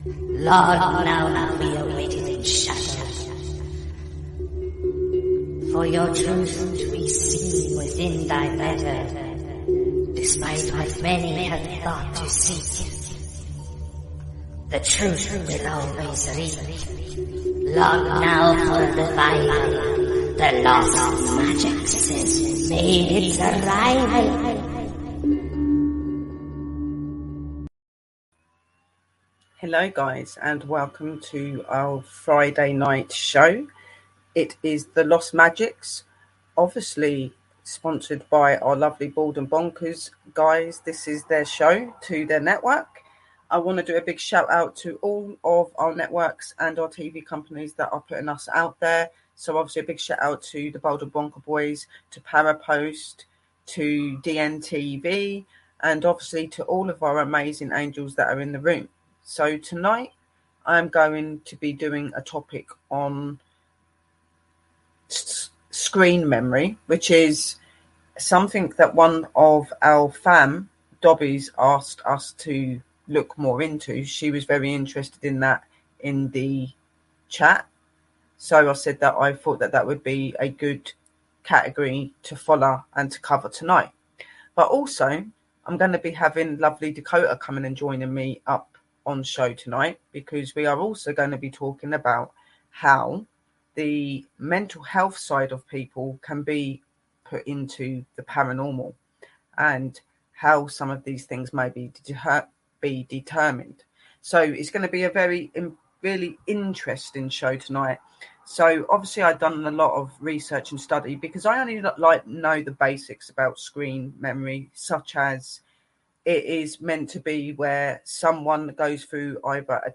Long now we awaited in shadow. For your truth to be seen within thy letter, despite what many have thought to seek. The truth will always reach. Long now for the revival, the lost magic has made its arrival. Hello guys, and welcome to our Friday night show. It is the Lost Magics, obviously sponsored by our lovely Bald and Bonkers guys. This is their show to their network. I want to do a big shout out to all of our networks and our TV companies that are putting us out there. So obviously a big shout out to the Bald and Bonker boys, to Parapost, to DNTV, and obviously to all of our amazing angels that are in the room. So tonight I'm going to be doing a topic on screen memory, which is something that one of our fam, Dobbies, asked us to look more into. She was very interested in that in the chat. So I said that I thought that would be a good category to follow and to cover tonight. But also, I'm going to be having lovely Dakota coming and joining me up on show tonight, because we are also going to be talking about how the mental health side of people can be put into the paranormal and how some of these things may be determined. So it's going to be a really interesting show tonight. So obviously I've done a lot of research and study, because I only know the basics about screen memory, such as it is meant to be where someone goes through either a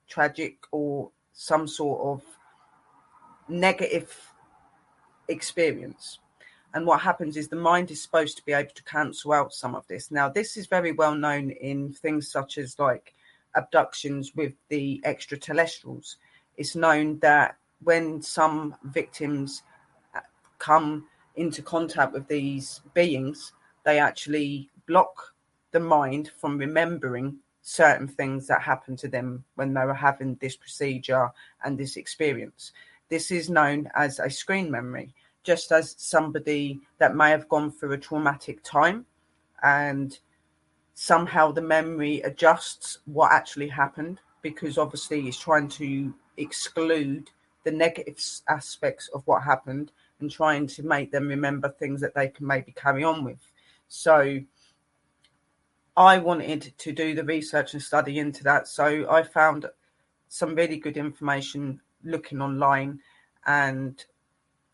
tragic or some sort of negative experience. And what happens is the mind is supposed to be able to cancel out some of this. Now, this is very well known in things such as like abductions with the extraterrestrials. It's known that when some victims come into contact with these beings, they actually block the mind from remembering certain things that happened to them when they were having this procedure and this experience. This is known as a screen memory, just as somebody that may have gone through a traumatic time and somehow the memory adjusts what actually happened, because obviously it's trying to exclude the negative aspects of what happened and trying to make them remember things that they can maybe carry on with. So I wanted to do the research and study into that. So I found some really good information looking online, and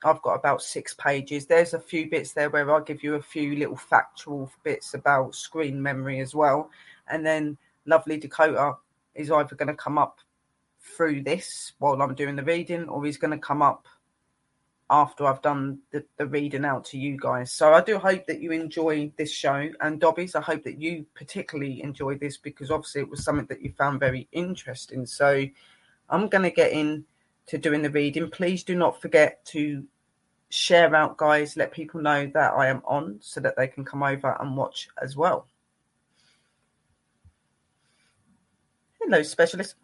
I've got about 6 pages. There's a few bits there where I'll give you a few little factual bits about screen memory as well. And then lovely Dakota is either going to come up through this while I'm doing the reading, or he's going to come up after I've done the reading out to you guys. So I do hope that you enjoy this show. And Dobbies, I hope that you particularly enjoy this, because obviously it was something that you found very interesting. So I'm going to get into doing the reading. Please do not forget to share out, guys. Let people know that I am on so that they can come over and watch as well. Hello, specialist.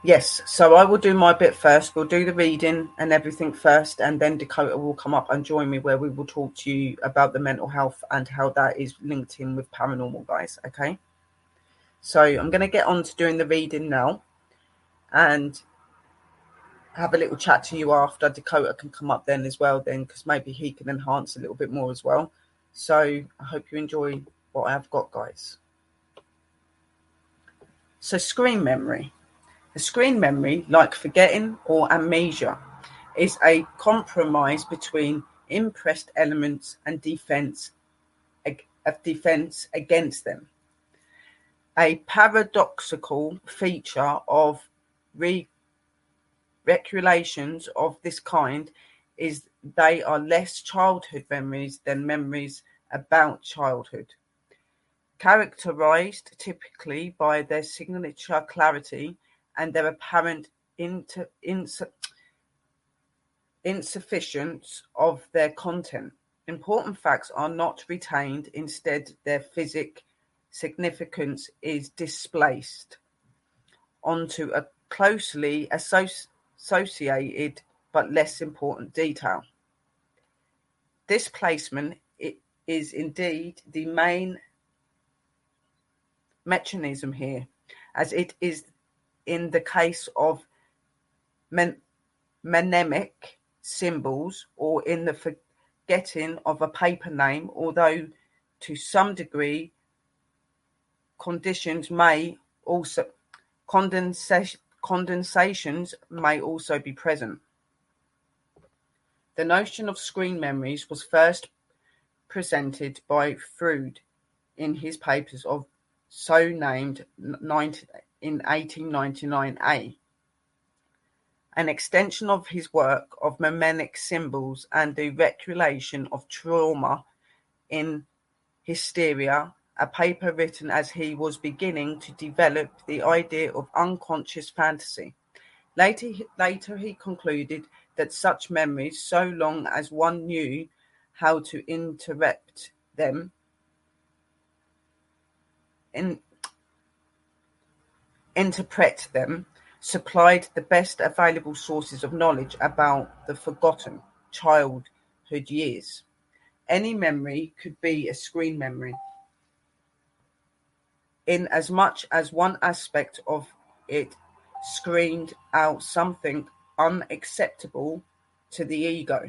Yes, so I will do my bit first. We'll do the reading and everything first, and then Dakota will come up and join me, where we will talk to you about the mental health and how that is linked in with paranormal, guys. Okay? So I'm going to get on to doing the reading now and have a little chat to you after. Dakota can come up then as well, because maybe he can enhance a little bit more as well. So I hope you enjoy what I've got, guys. So screen memory. A screen memory, like forgetting or amnesia, is a compromise between impressed elements and defense against them. A paradoxical feature of recollections of this kind is they are less childhood memories than memories about childhood, characterized typically by their signature clarity and their apparent insufficiency of their content. Important facts are not retained. Instead, their physic significance is displaced onto a closely associated but less important detail. This placement is indeed the main mechanism here, as it is in the case of mnemonic symbols or in the forgetting of a paper name, although to some degree condensations may also be present. The notion of screen memories was first presented by Freud in his papers of so named in 1899a, an extension of his work of mnemonic symbols and the regulation of trauma in hysteria, a paper written as he was beginning to develop the idea of unconscious fantasy. Later he concluded that such memories, so long as one knew how to interpret them, supplied the best available sources of knowledge about the forgotten childhood years. Any memory could be a screen memory, in as much as one aspect of it screened out something unacceptable to the ego.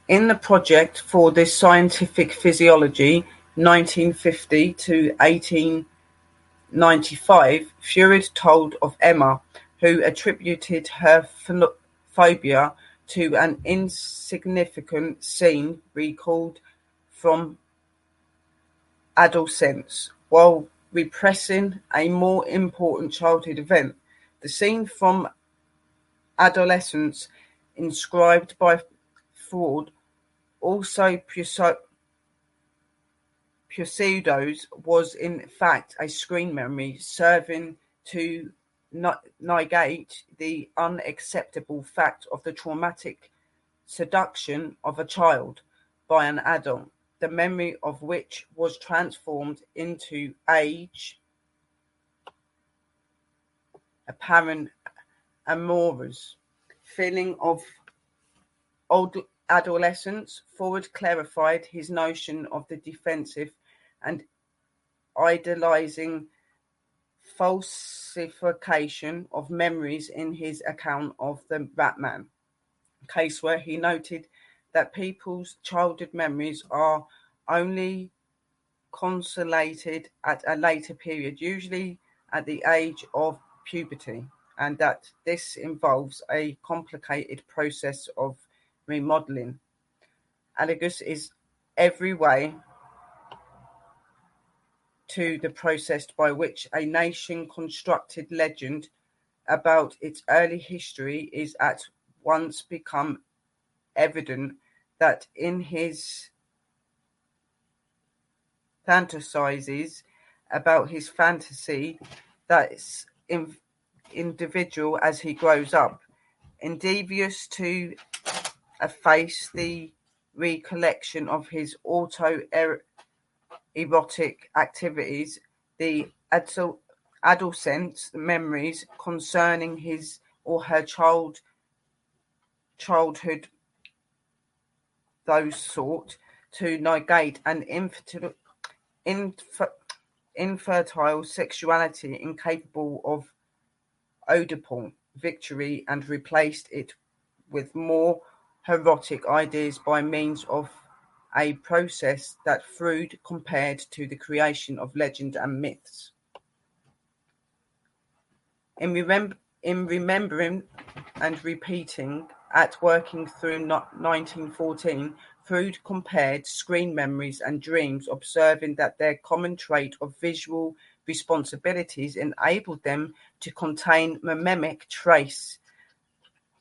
In the Project for the Scientific Physiology, 1950 to 1895, Freud told of Emma, who attributed her phobia to an insignificant scene recalled from adolescence, while repressing a more important childhood event. The scene from adolescence, inscribed by Freud, also pseudos, was in fact a screen memory, serving to negate the unacceptable fact of the traumatic seduction of a child by an adult, the memory of which was transformed into age apparent amorous feeling of old adolescence. Freud clarified his notion of the defensive and idealizing falsification of memories in his account of the Batman case, where he noted that people's childhood memories are only consolidated at a later period, usually at the age of puberty, and that this involves a complicated process of remodeling. Analogous is every way to the process by which a nation constructed legend about its early history is at once become evident that in his fantasizes about his fantasy that's individual as he grows up, endeavors to efface the recollection of his erotic activities, the adolescent's memories concerning his or her childhood, those sought to negate an infertile sexuality incapable of Oedipal victory, and replaced it with more erotic ideas by means of a process that Freud compared to the creation of legend and myths. In remembering and repeating, at working through 1914, Freud compared screen memories and dreams, observing that their common trait of visual responsibilities enabled them to contain mnemonic trace,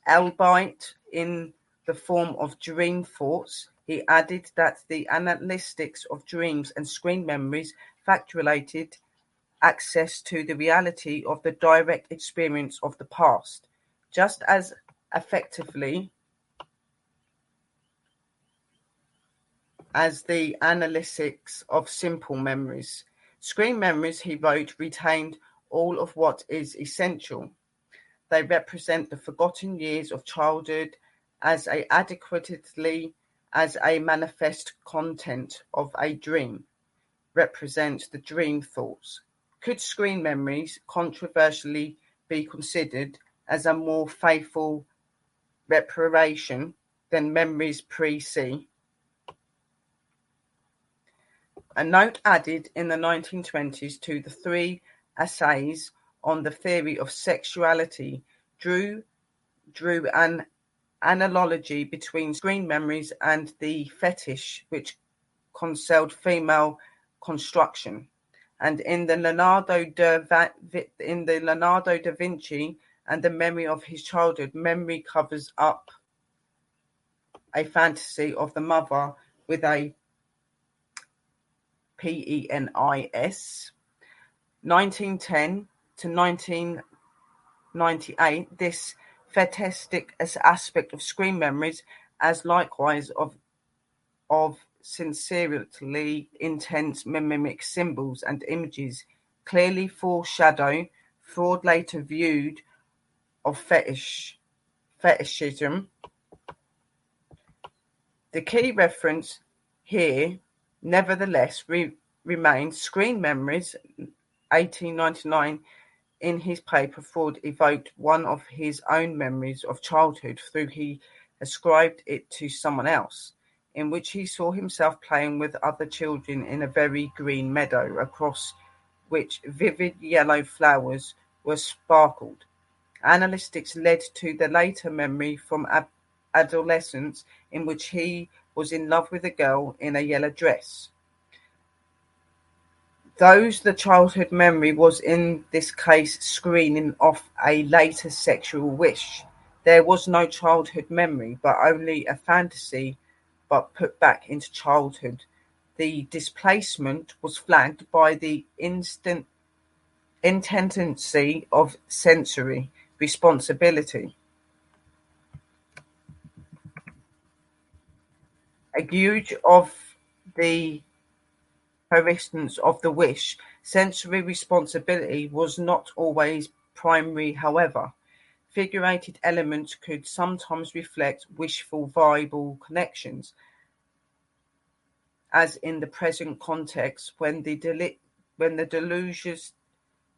albeit in the form of dream thoughts. He added that the analytics of dreams and screen memories facilitated access to the reality of the direct experience of the past, just as effectively as the analytics of simple memories. Screen memories, he wrote, retained all of what is essential. They represent the forgotten years of childhood as adequately as a manifest content of a dream represent the dream thoughts. Could screen memories controversially be considered as a more faithful representation than memories pre-C? A note added in the 1920s to the three essays on the theory of sexuality drew an analogy between screen memories and the fetish which concerned female construction. And in the Leonardo da Vinci and the memory of his childhood, memory covers up a fantasy of the mother with a penis. 1910 to 1998, this fetishistic aspect of screen memories, as likewise of sincerely intense mimic symbols and images, clearly foreshadow Freud later viewed of fetishism. The key reference here, nevertheless, remains screen memories. 1899, in his paper, Freud evoked one of his own memories of childhood through he ascribed it to someone else, in which he saw himself playing with other children in a very green meadow, across which vivid yellow flowers were sparkled. Analytics led to the later memory from adolescence, in which he was in love with a girl in a yellow dress. The childhood memory was in this case screening off a later sexual wish. There was no childhood memory, but only a fantasy, but put back into childhood. The displacement was flagged by the intendency of sensory responsibility. A gauge of the persistence of the wish. Sensory responsibility was not always primary, however. Figurated elements could sometimes reflect wishful viable connections, as in the present context when the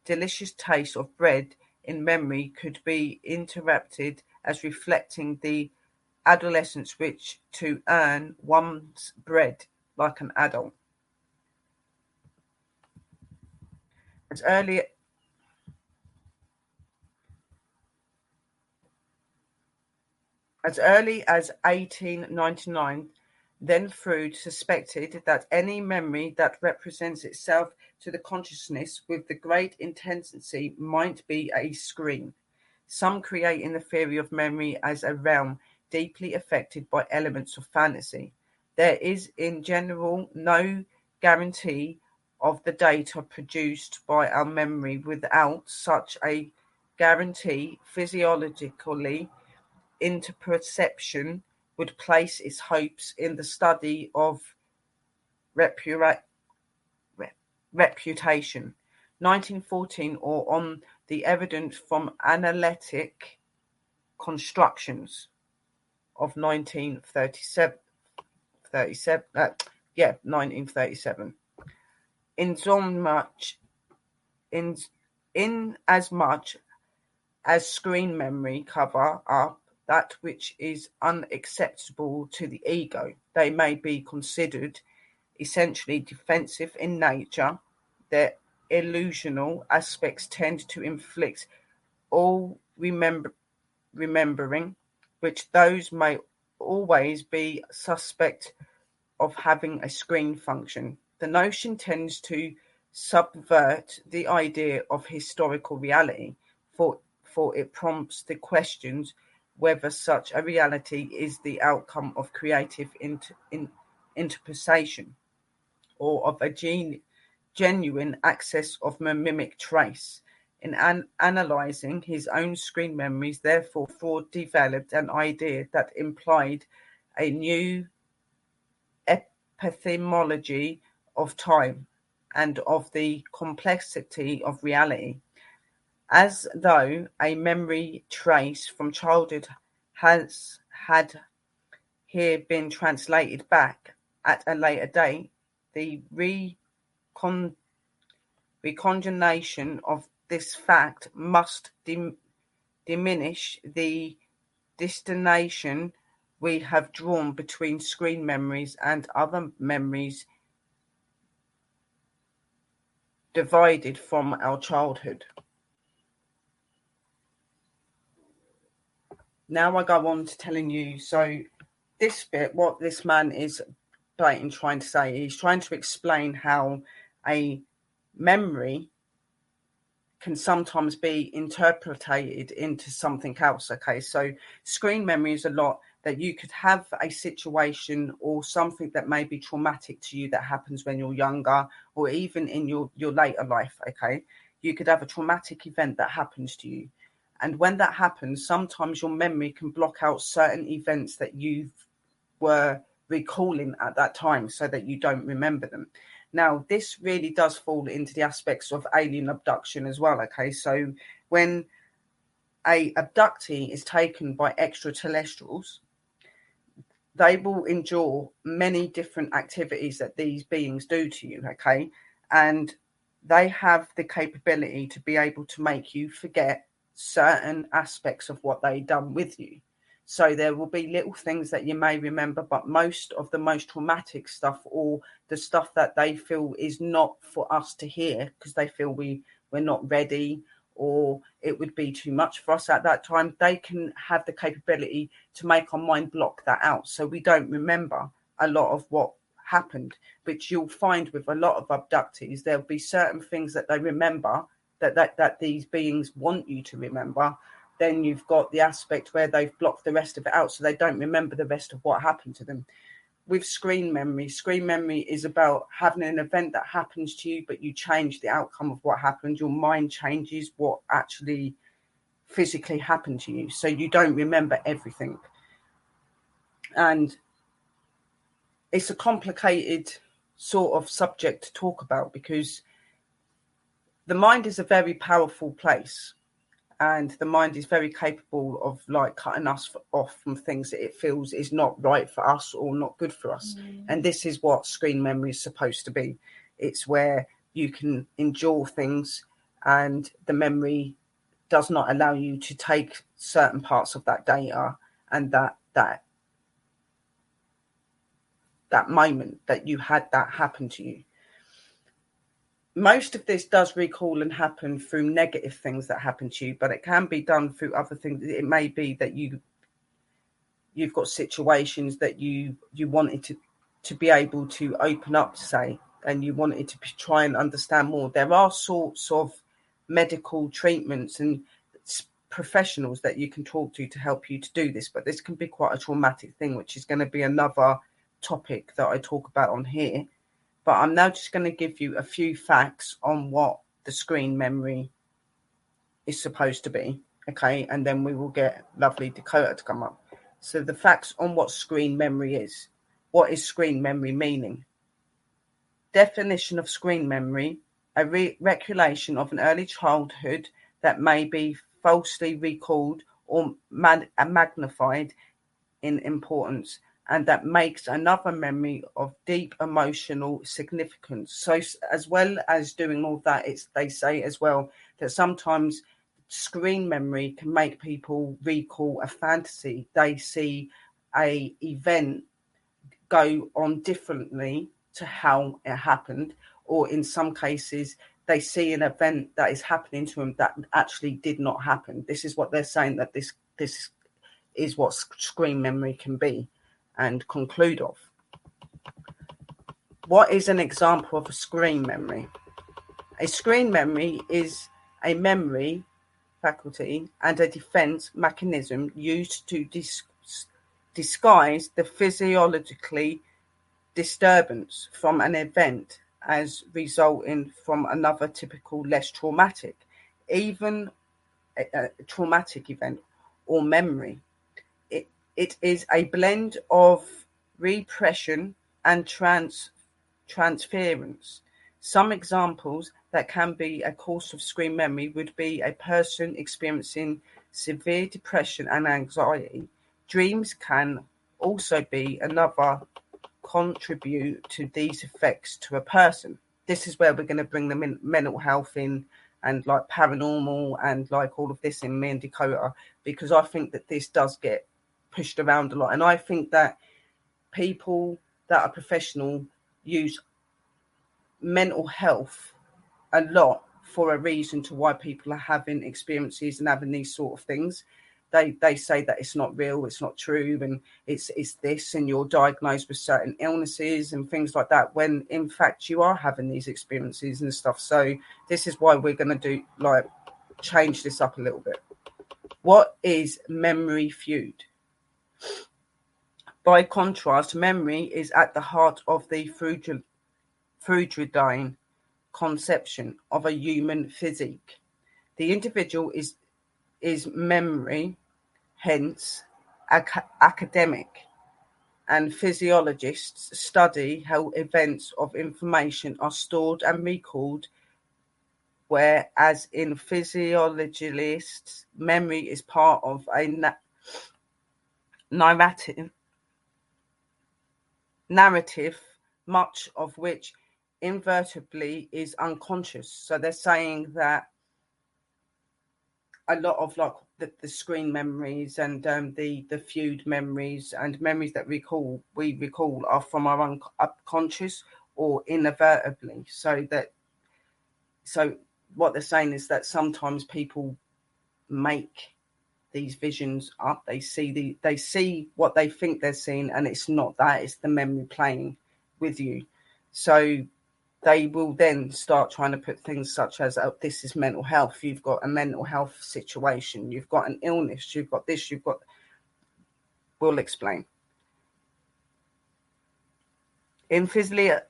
delicious taste of bread in memory could be interpreted as reflecting the adolescent's wish to earn one's bread like an adult. As early as 1899, then Freud suspected that any memory that represents itself to the consciousness with the great intensity might be a screen. Some creating the theory of memory as a realm deeply affected by elements of fantasy. There is in general no guarantee of the data produced by our memory. Without such a guarantee, physiologically, interperception would place its hopes in the study of reputation, 1914, or on the evidence from analytic constructions of 1937. In as much as screen memory cover up that which is unacceptable to the ego, they may be considered essentially defensive in nature. Their illusional aspects tend to inflict all remembering, which those may always be suspect of having a screen function. The notion tends to subvert the idea of historical reality, for it prompts the questions whether such a reality is the outcome of creative interpretation or of a genuine access of mimic trace. In analyzing his own screen memories, therefore, Freud developed an idea that implied a new epistemology of time and of the complexity of reality, as though a memory trace from childhood had here been translated back at a later date. The reconsideration of this fact must diminish the distinction we have drawn between screen memories and other memories divided from our childhood. Now I go on to telling you, so this bit, what this man is trying to say, he's trying to explain how a memory can sometimes be interpreted into something else. Okay, so screen memory is a lot that you could have a situation or something that may be traumatic to you that happens when you're younger or even in your later life. Okay, you could have a traumatic event that happens to you, and when that happens, sometimes your memory can block out certain events that you were recalling at that time so that you don't remember them. Now, this really does fall into the aspects of alien abduction as well. Okay, so when a abductee is taken by extraterrestrials, they will endure many different activities that these beings do to you. Okay, and they have the capability to be able to make you forget certain aspects of what they done with you. So there will be little things that you may remember, but most of the most traumatic stuff or the stuff that they feel is not for us to hear because they feel we're not ready or it would be too much for us at that time, they can have the capability to make our mind block that out. So we don't remember a lot of what happened, which you'll find with a lot of abductees. There'll be certain things that they remember that these beings want you to remember. Then you've got the aspect where they've blocked the rest of it out so they don't remember the rest of what happened to them. With screen memory is about having an event that happens to you, but you change the outcome of what happened. Your mind changes what actually physically happened to you. So you don't remember everything. And it's a complicated sort of subject to talk about because the mind is a very powerful place. And the mind is very capable of like cutting us off from things that it feels is not right for us or not good for us. And this is what screen memory is supposed to be. It's where you can endure things and the memory does not allow you to take certain parts of that data and that moment that you had that happen to you. Most of this does recall and happen through negative things that happen to you, but it can be done through other things. It may be that you've got situations that you wanted to be able to open up, say, and you wanted to try and understand more. There are sorts of medical treatments and professionals that you can talk to help you to do this, but this can be quite a traumatic thing, which is going to be another topic that I talk about on here. But I'm now just going to give you a few facts on what the screen memory is supposed to be. Okay, and then we will get lovely Dakota to come up. So the facts on what screen memory is. What is screen memory meaning? Definition of screen memory: a recollection of an early childhood that may be falsely recalled or magnified in importance, and that makes another memory of deep emotional significance. So as well as doing all that, they say as well that sometimes screen memory can make people recall a fantasy. They see a event go on differently to how it happened, or in some cases they see an event that is happening to them that actually did not happen. This is what they're saying, that this is what screen memory can be. And conclude off. What is an example of a screen memory? A screen memory is a memory faculty and a defense mechanism used to disguise the physiologically disturbance from an event as resulting from another typical less traumatic, even a traumatic event or memory. It is a blend of repression and transference. Some examples that can be a cause of screen memory would be a person experiencing severe depression and anxiety. Dreams can also be another contribute to these effects to a person. This is where we're going to bring the mental health in, and like paranormal and like all of this in, me and Dakota, because I think that this does get pushed around a lot. And I think that people that are professional use mental health a lot for a reason to why people are having experiences and having these sort of things. They say that it's not real, it's not true, and it's this, and you're diagnosed with certain illnesses and things like that, when in fact you are having these experiences and stuff. So this is why we're going to change this up a little bit. What is memory feud? By contrast, memory is at the heart of the Freudian conception of a human physique. The individual is memory, hence academic and physiologists study how events of information are stored and recalled, whereas in physiologists, memory is part of a narrative, much of which invertibly is unconscious. So they're saying that a lot of like the screen memories and the feud memories and memories that we recall are from our unconscious or inadvertently. So what they're saying is that sometimes people make these visions up. They see what they think they're seeing, and it's not that. It's the memory playing with you. So they will then start trying to put things such as, oh, this is mental health. You've got a mental health situation. You've got an illness. You've got this. We'll explain. In physiolytic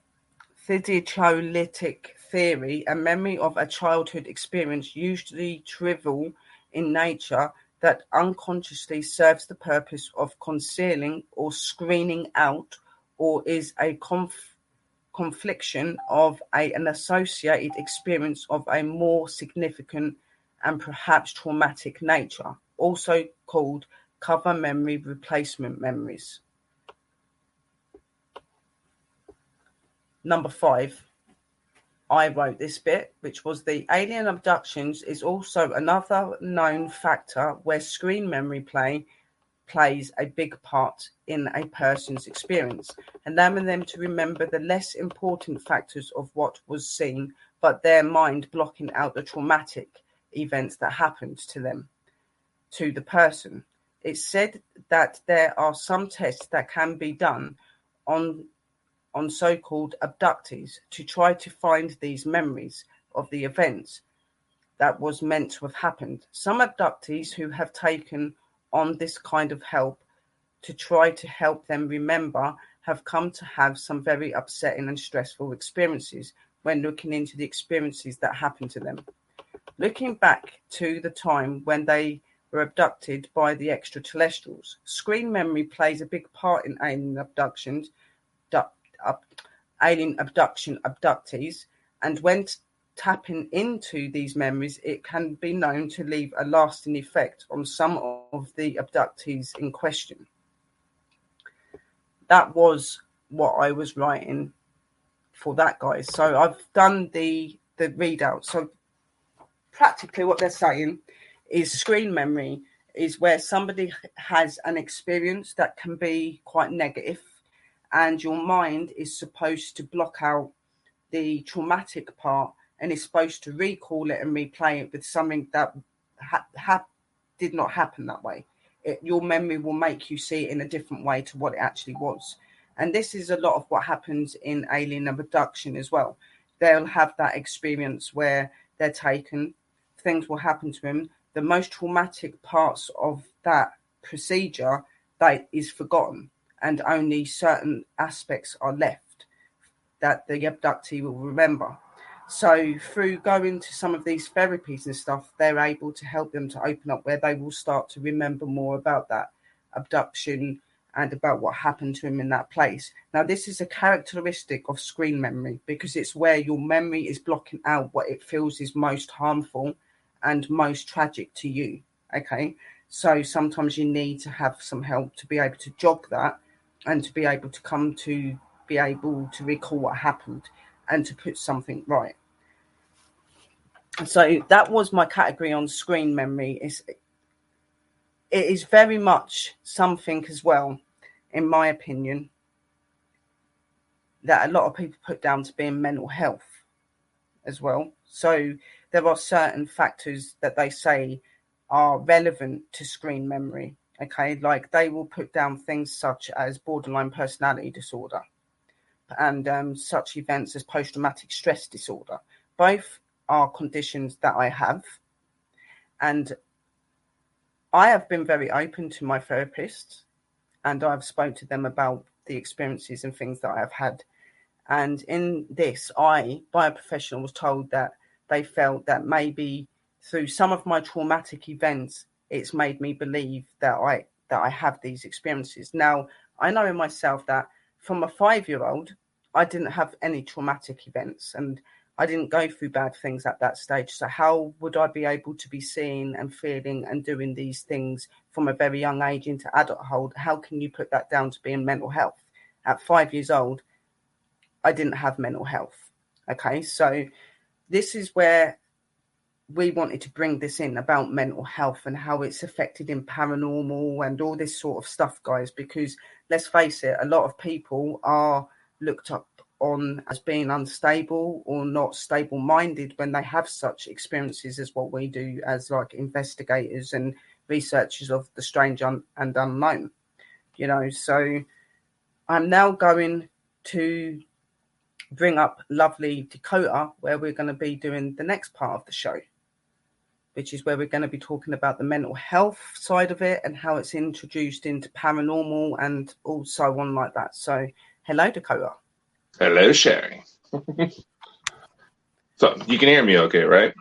theory, a memory of a childhood experience, usually trivial in nature, that unconsciously serves the purpose of concealing or screening out, or is a confliction of an associated experience of a more significant and perhaps traumatic nature, also called cover memory replacement memories. Number 5, I wrote this bit, which was the alien abductions is also another known factor where screen memory plays a big part in a person's experience, allowing them to remember the less important factors of what was seen, but their mind blocking out the traumatic events that happened to the person. It's said that there are some tests that can be done on so-called abductees to try to find these memories of the events that was meant to have happened. Some abductees who have taken on this kind of help to try to help them remember have come to have some very upsetting and stressful experiences when looking into the experiences that happened to them. Looking back to the time when they were abducted by the extraterrestrials, screen memory plays a big part in alien abduction abductees, and when tapping into these memories, it can be known to leave a lasting effect on some of the abductees in question. That was what I was writing for that, guys. So I've done the readout. So practically what they're saying is screen memory is where somebody has an experience that can be quite negative, and your mind is supposed to block out the traumatic part and is supposed to recall it and replay it with something that did not happen that way. Your memory will make you see it in a different way to what it actually was. And this is a lot of what happens in alien abduction as well. They'll have that experience where they're taken, things will happen to them. The most traumatic parts of that procedure that is forgotten, and only certain aspects are left that the abductee will remember. So through going to some of these therapies and stuff, they're able to help them to open up where they will start to remember more about that abduction and about what happened to him in that place. Now, this is a characteristic of screen memory because it's where your memory is blocking out what it feels is most harmful and most tragic to you. Okay, so sometimes you need to have some help to be able to jog that and to be able to come to be able to recall what happened and to put something right. So that was my category on screen memory. It is very much something as well, in my opinion, that a lot of people put down to being mental health as well. So there are certain factors that they say are relevant to screen memory. Okay, like they will put down things such as borderline personality disorder and such events as post-traumatic stress disorder. Both are conditions that I have, and I have been very open to my therapist, and I've spoken to them about the experiences and things that I have had. And in this, I, by a professional, was told that they felt that maybe through some of my traumatic events, it's made me believe that I have these experiences. Now, I know in myself that from a 5-year-old, I didn't have any traumatic events and I didn't go through bad things at that stage. So how would I be able to be seeing and feeling and doing these things from a very young age into adulthood? How can you put that down to being mental health? At 5 years old, I didn't have mental health. Okay, so this is where we wanted to bring this in about mental health and how it's affected in paranormal and all this sort of stuff, guys, because let's face it, a lot of people are looked up on as being unstable or not stable minded when they have such experiences as what we do as like investigators and researchers of the strange and unknown, you know. So I'm now going to bring up lovely Dakota, where we're going to be doing the next part of the show, which is where we're going to be talking about the mental health side of it and how it's introduced into paranormal and all so on like that. So hello, Dakota. Hello, Sherry. So you can hear me okay, right?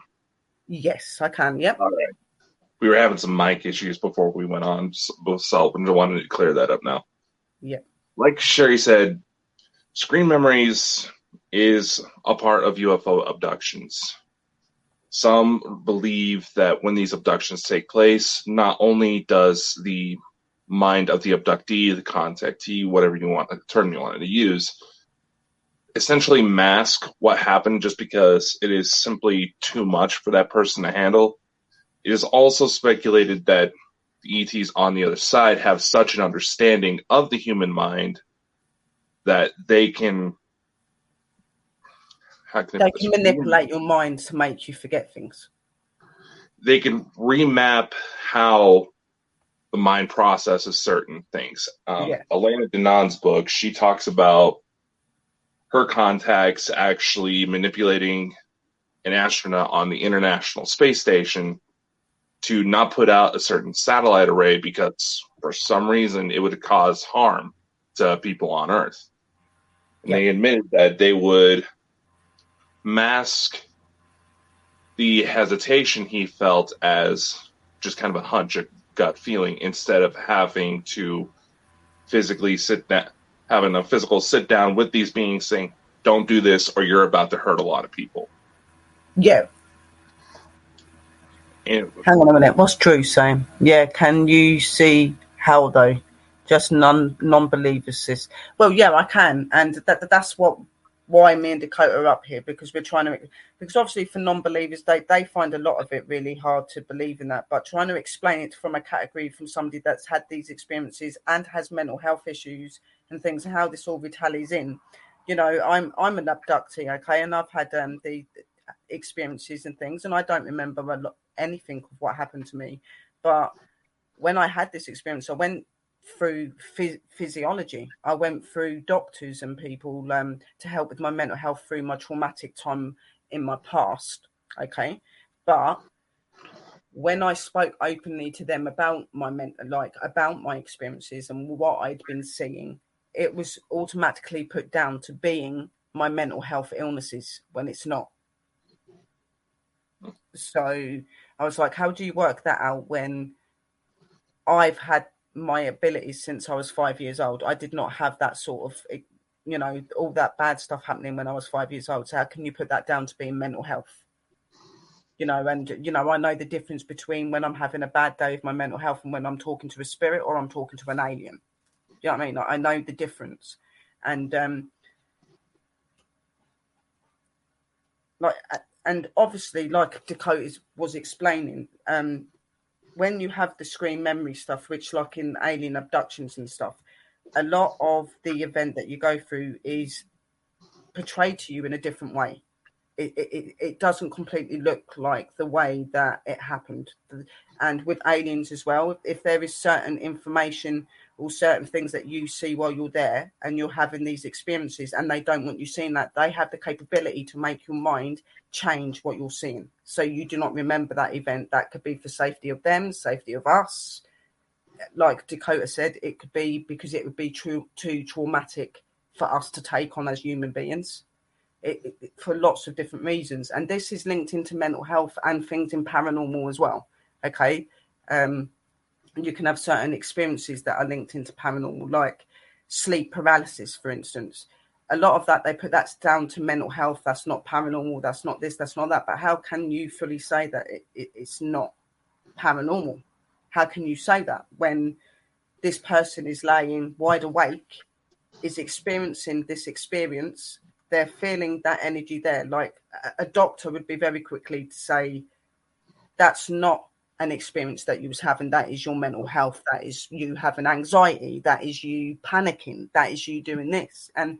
Yes, I can. Yep. All right. We were having some mic issues before we went on, so I wanted to clear that up now. Yep. Like Sherry said, screen memories is a part of UFO abductions. Some believe that when these abductions take place, not only does the mind of the abductee, the contactee, whatever you want, the term you wanted to use, essentially mask what happened just because it is simply too much for that person to handle. It is also speculated that the ETs on the other side have such an understanding of the human mind that they can manipulate your mind to make you forget things. They can remap how the mind processes certain things. Elena Danon's book, she talks about her contacts actually manipulating an astronaut on the International Space Station to not put out a certain satellite array because for some reason it would cause harm to people on Earth. And they admitted that they would mask the hesitation he felt as just kind of a hunch, a gut feeling, instead of having to physically sit down, having a physical sit down with these beings saying, don't do this or you're about to hurt a lot of people. Yeah. And hang on a minute. What's Drew saying? Yeah, can you see how though? Just non-believers, sis. Well, yeah, I can. And that's why me and Dakota are up here, because we're trying to, because obviously for non-believers, they find a lot of it really hard to believe in that, but trying to explain it from a category from somebody that's had these experiences and has mental health issues and things, and how this all retaliates in. You know, I'm an abductee, okay, and I've had the experiences and things, and I don't remember anything of what happened to me. But when I had this experience, I went through physiology. I went through doctors and people to help with my mental health through my traumatic time in my past. Okay, but when I spoke openly to them about my about my experiences and what I'd been seeing, it was automatically put down to being my mental health illnesses when it's not. So I was like, how do you work that out when I've had my abilities since I was 5 years old. I did not have that sort of, you know, all that bad stuff happening when I was 5 years old. So how can you put that down to being mental health? You know, and, you know, I know the difference between when I'm having a bad day with my mental health and when I'm talking to a spirit or I'm talking to an alien. You know what I mean? Like, I know the difference. And, and obviously, like Dakota was explaining, when you have the screen memory stuff, which like in alien abductions and stuff, a lot of the event that you go through is portrayed to you in a different way. It doesn't completely look like the way that it happened. And with aliens as well, if there is certain information or certain things that you see while you're there and you're having these experiences and they don't want you seeing that, they have the capability to make your mind change what you're seeing. So you do not remember that event. That could be for safety of them, safety of us. Like Dakota said, it could be because it would be too traumatic for us to take on as human beings. For lots of different reasons, and this is linked into mental health and things in paranormal as well. Okay, you can have certain experiences that are linked into paranormal, like sleep paralysis, for instance. A lot of that they put that's down to mental health. That's not paranormal. That's not this. That's not that. But how can you fully say that it's not paranormal? How can you say that when this person is laying wide awake, is experiencing this experience? They're feeling that energy there. Like a doctor would be very quickly to say, that's not an experience that you was having. That is your mental health. That is you having anxiety. That is you panicking. That is you doing this. And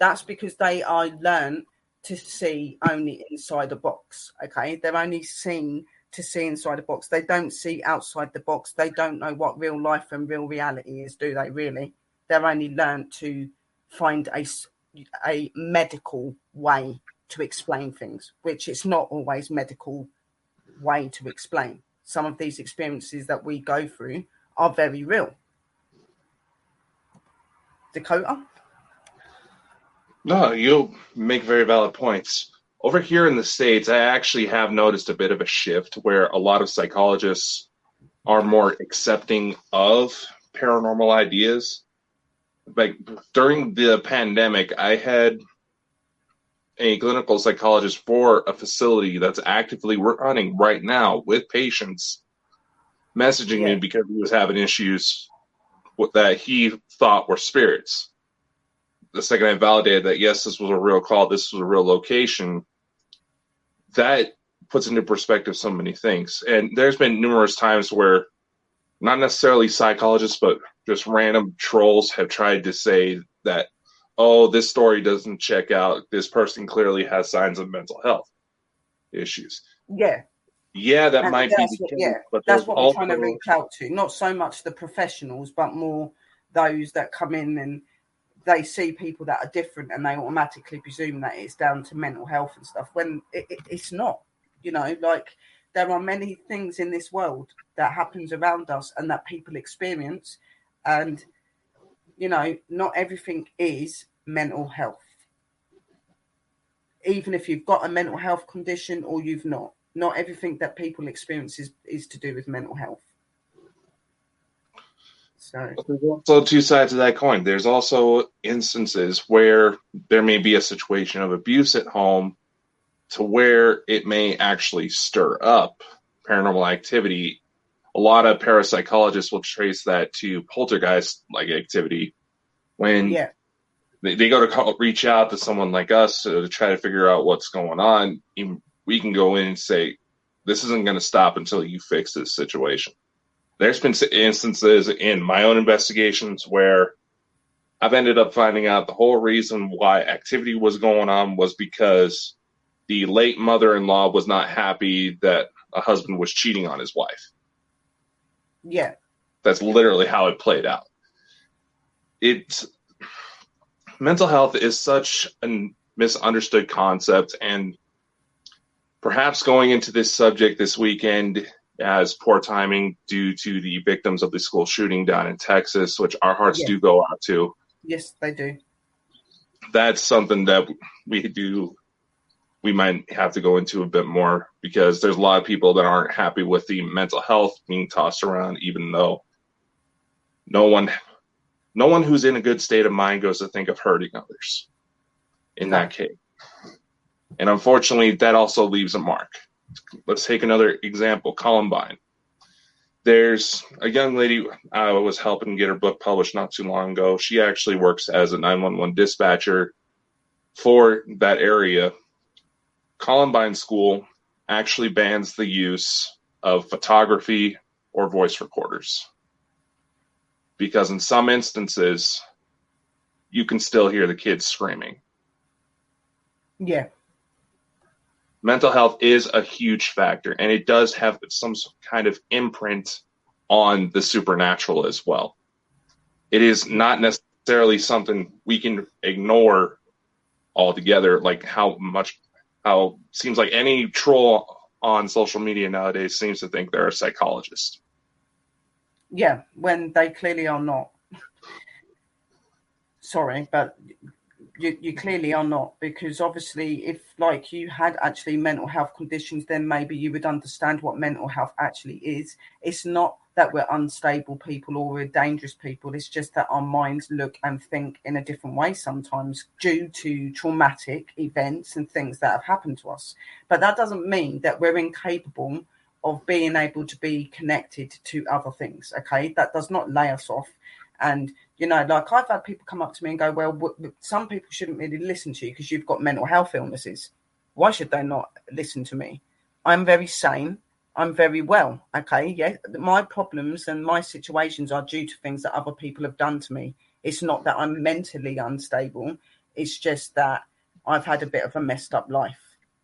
that's because they are learned to see only inside a box. Okay. They're only seen to see inside a box. They don't see outside the box. They don't know what real life and real reality is, do they really? They're only learned to find a medical way to explain things, which it's not always medical way to explain. Some of these experiences that we go through are very real. Dakota? No, you make very valid points. Over here in the States, I actually have noticed a bit of a shift where a lot of psychologists are more accepting of paranormal ideas. Like during the pandemic, I had a clinical psychologist for a facility that's actively running right now with patients messaging me because he was having issues that he thought were spirits. The second I validated that, yes, this was a real call, this was a real location, that puts into perspective so many things. And there's been numerous times where not necessarily psychologists, but just random trolls have tried to say that, oh, this story doesn't check out. This person clearly has signs of mental health issues. Yeah. Yeah, that might be the case. Yeah, but that's what we're trying to reach out to. Not so much the professionals, but more those that come in and they see people that are different and they automatically presume that it's down to mental health and stuff when it's not. You know, like there are many things in this world that happens around us and that people experience, and you know, not everything is mental health. Even if you've got a mental health condition or you've not everything that people experience is to do with mental health. So there's also two sides of that coin. There's also instances where there may be a situation of abuse at home to where it may actually stir up paranormal activity. A lot of parapsychologists will trace that to poltergeist-like activity when they go to reach out to someone like us to try to figure out what's going on. We can go in and say, this isn't going to stop until you fix this situation. There's been instances in my own investigations where I've ended up finding out the whole reason why activity was going on was because the late mother-in-law was not happy that a husband was cheating on his wife. Yeah. That's literally how it played out. Mental health is such a misunderstood concept, and perhaps going into this subject this weekend as poor timing due to the victims of the school shooting down in Texas, which our hearts do go out to. Yes, they do. That's something that we might have to go into a bit more, because there's a lot of people that aren't happy with the mental health being tossed around, even though No one who's in a good state of mind goes to think of hurting others in that case. And unfortunately, that also leaves a mark. Let's take another example, Columbine. There's a young lady I was helping get her book published not too long ago. She actually works as a 911 dispatcher for that area. Columbine School actually bans the use of photography or voice recorders, because in some instances, you can still hear the kids screaming. Yeah. Mental health is a huge factor, and it does have some kind of imprint on the supernatural as well. It is not necessarily something we can ignore altogether, like how it seems like any troll on social media nowadays seems to think they're a psychologist. Yeah, when they clearly are not. Sorry, but you clearly are not, because obviously if like you had actually mental health conditions, then maybe you would understand what mental health actually is. It's not that we're unstable people or we're dangerous people. It's just that our minds look and think in a different way sometimes due to traumatic events and things that have happened to us. But that doesn't mean that we're incapable of being able to be connected to other things. Okay, that does not lay us off. And you know, like I've had people come up to me and go, well, some people shouldn't really listen to you because you've got mental health illnesses. Why should they not listen to me? I'm very sane. I'm very well. Okay. Yeah. My problems and my situations are due to things that other people have done to me. It's not that I'm mentally unstable. It's just that I've had a bit of a messed up life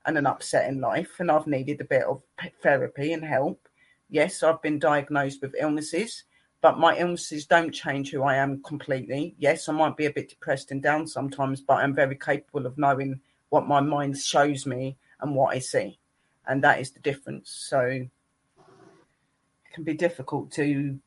and an upsetting life, and I've needed a bit of therapy and help. Yes, I've been diagnosed with illnesses, but my illnesses don't change who I am completely. Yes, I might be a bit depressed and down sometimes, but I'm very capable of knowing what my mind shows me and what I see. And that is the difference. So it can be difficult to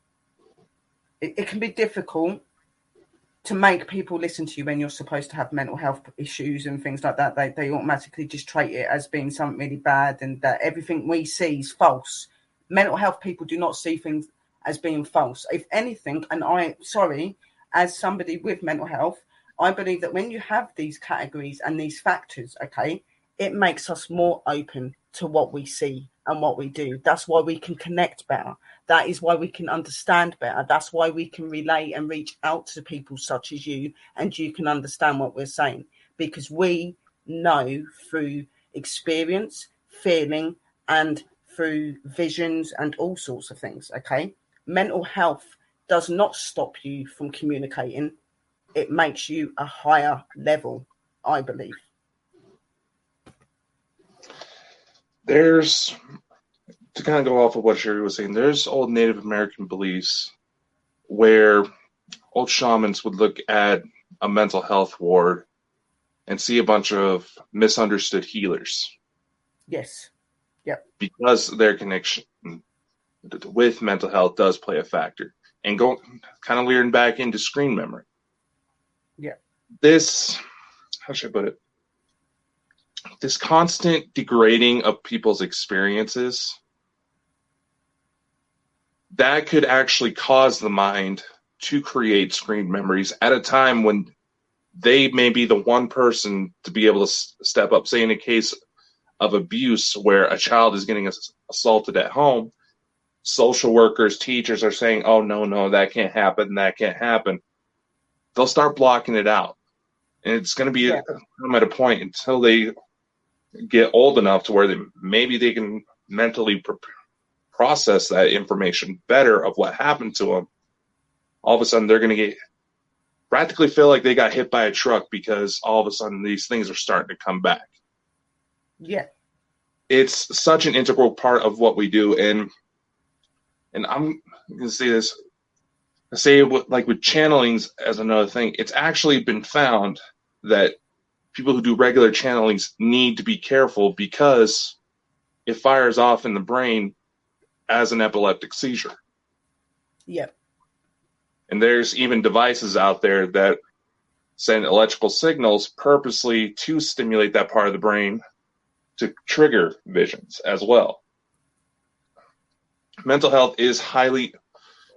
make people listen to you when you're supposed to have mental health issues and things like that. They automatically just treat it as being something really bad and that everything we see is false. Mental health people do not see things as being false. If anything, and as somebody with mental health, I believe that when you have these categories and these factors, okay, it makes us more open to what we see and what we do. That's why we can connect better. That is why we can understand better. That's why we can relate and reach out to people such as you, and you can understand what we're saying, because we know through experience, feeling, and through visions and all sorts of things, okay? Mental health does not stop you from communicating. It makes you a higher level, I believe. There's, to kind of go off of what Sherry was saying, there's old Native American beliefs where old shamans would look at a mental health ward and see a bunch of misunderstood healers. Yes. Yep. Because their connection with mental health does play a factor. And go kind of leading back into screen memory. Yeah. This, how should I put it? This constant degrading of people's experiences, that could actually cause the mind to create screen memories at a time when they may be the one person to be able to step up. Say in a case of abuse where a child is getting assaulted at home, social workers, teachers are saying, oh, no, that can't happen, that can't happen. They'll start blocking it out. And it's going to be come at a point until they get old enough to where maybe they can mentally process that information better of what happened to them. All of a sudden, they're going to practically feel like they got hit by a truck because all of a sudden these things are starting to come back. Yeah. It's such an integral part of what we do. And I'm going to say this, like with channelings as another thing, it's actually been found that people who do regular channelings need to be careful because it fires off in the brain as an epileptic seizure. Yep. And there's even devices out there that send electrical signals purposely to stimulate that part of the brain to trigger visions as well. Mental health is highly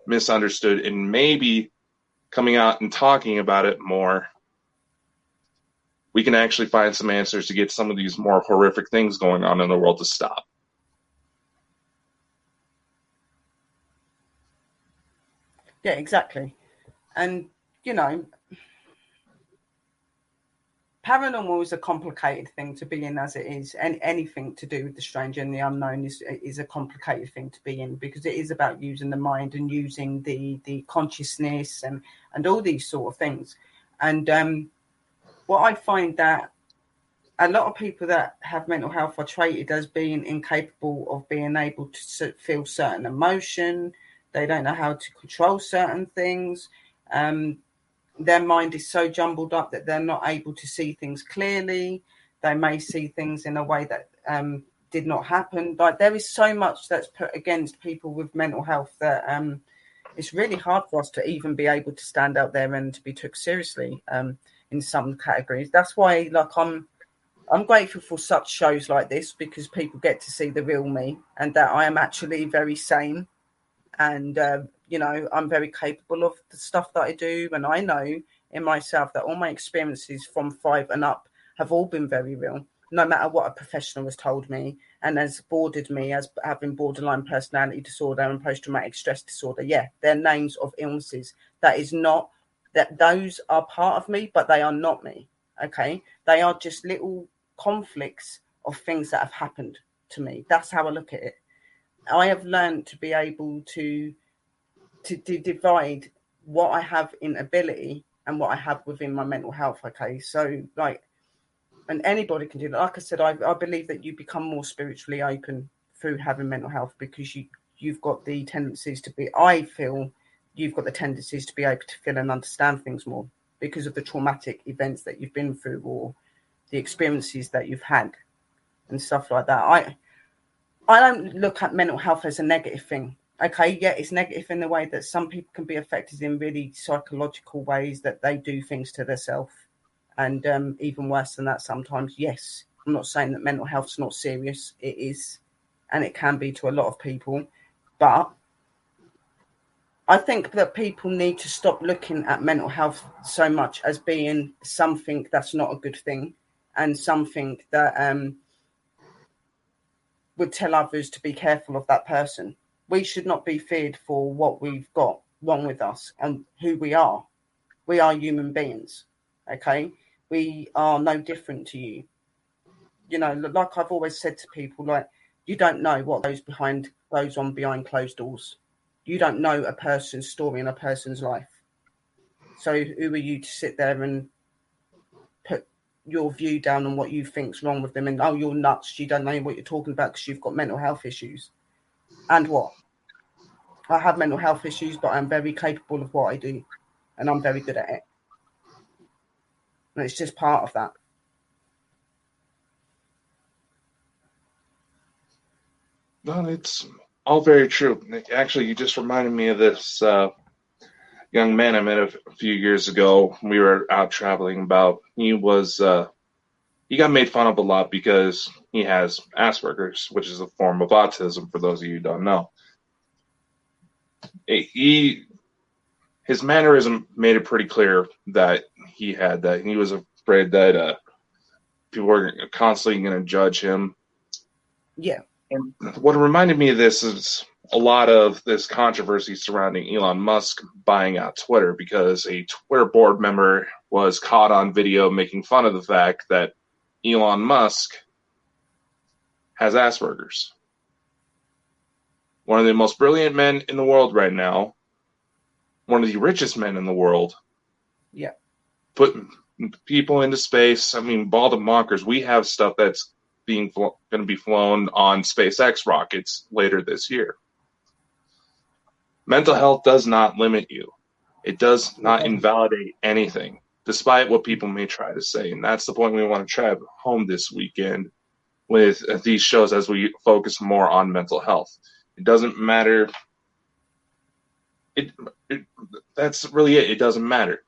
misunderstood, and maybe coming out and talking about it more, we can actually find some answers to get some of these more horrific things going on in the world to stop. Yeah, exactly. And, you know, paranormal is a complicated thing to be in as it is. And anything to do with the strange and the unknown is a complicated thing to be in, because it is about using the mind and using the consciousness and all these sort of things. And what I find that a lot of people that have mental health are treated as being incapable of being able to feel certain emotion. They don't know how to control certain things. Their mind is so jumbled up that they're not able to see things clearly. They may see things in a way that did not happen. Like, there is so much that's put against people with mental health that it's really hard for us to even be able to stand out there and to be took seriously in some categories. That's why, like, I'm grateful for such shows like this, because people get to see the real me, and that I am actually very sane, and you know, I'm very capable of the stuff that I do. And I know in myself that all my experiences from 5 and up have all been very real, no matter what a professional has told me and has boarded me as having borderline personality disorder and post-traumatic stress disorder. Yeah, they're names of illnesses. That is not, that those are part of me, but they are not me. Okay, they are just little conflicts of things that have happened to me. That's how I look at it. I have learned to be able to divide what I have in ability and what I have within my mental health. Okay, so, like, and anybody can do that. Like I said, I believe that you become more spiritually open through having mental health, because you've got the tendencies to be, I feel you've got the tendencies to be able to feel and understand things more because of the traumatic events that you've been through, or the experiences that you've had and stuff like that. I don't look at mental health as a negative thing. Okay, yeah, it's negative in the way that some people can be affected in really psychological ways, that they do things to themselves, and even worse than that sometimes. Yes, I'm not saying that mental health's not serious. It is, and it can be to a lot of people. But I think that people need to stop looking at mental health so much as being something that's not a good thing, and something that would tell others to be careful of that person. We should not be feared for what we've got wrong with us and who we are. We are human beings, okay? We are no different to you. You know, like I've always said to people, like, you don't know what goes on behind closed doors. You don't know a person's story and a person's life. So who are you to sit there and put your view down on what you think's wrong with them, and, oh, you're nuts, you don't know what you're talking about because you've got mental health issues? And what? I have mental health issues, but I'm very capable of what I do, and I'm very good at it. And it's just part of that. No, it's all very true. Actually, you just reminded me of this young man I met a few years ago. We were out traveling about. He got made fun of a lot because he has Asperger's, which is a form of autism, for those of you who don't know. His mannerism made it pretty clear that he had that. He was afraid that people were constantly going to judge him. Yeah. And what reminded me of this is a lot of this controversy surrounding Elon Musk buying out Twitter, because a Twitter board member was caught on video making fun of the fact that Elon Musk has Asperger's. One of the most brilliant men in the world right now, one of the richest men in the world. Yeah. Put people into space. I mean, all the Bonkers. We have stuff that's going to be flown on SpaceX rockets later this year. Mental health does not limit you. It does not invalidate anything, despite what people may try to say. And that's the point we want to drive home this weekend with these shows, as we focus more on mental health. It doesn't matter. That's really it. It doesn't matter.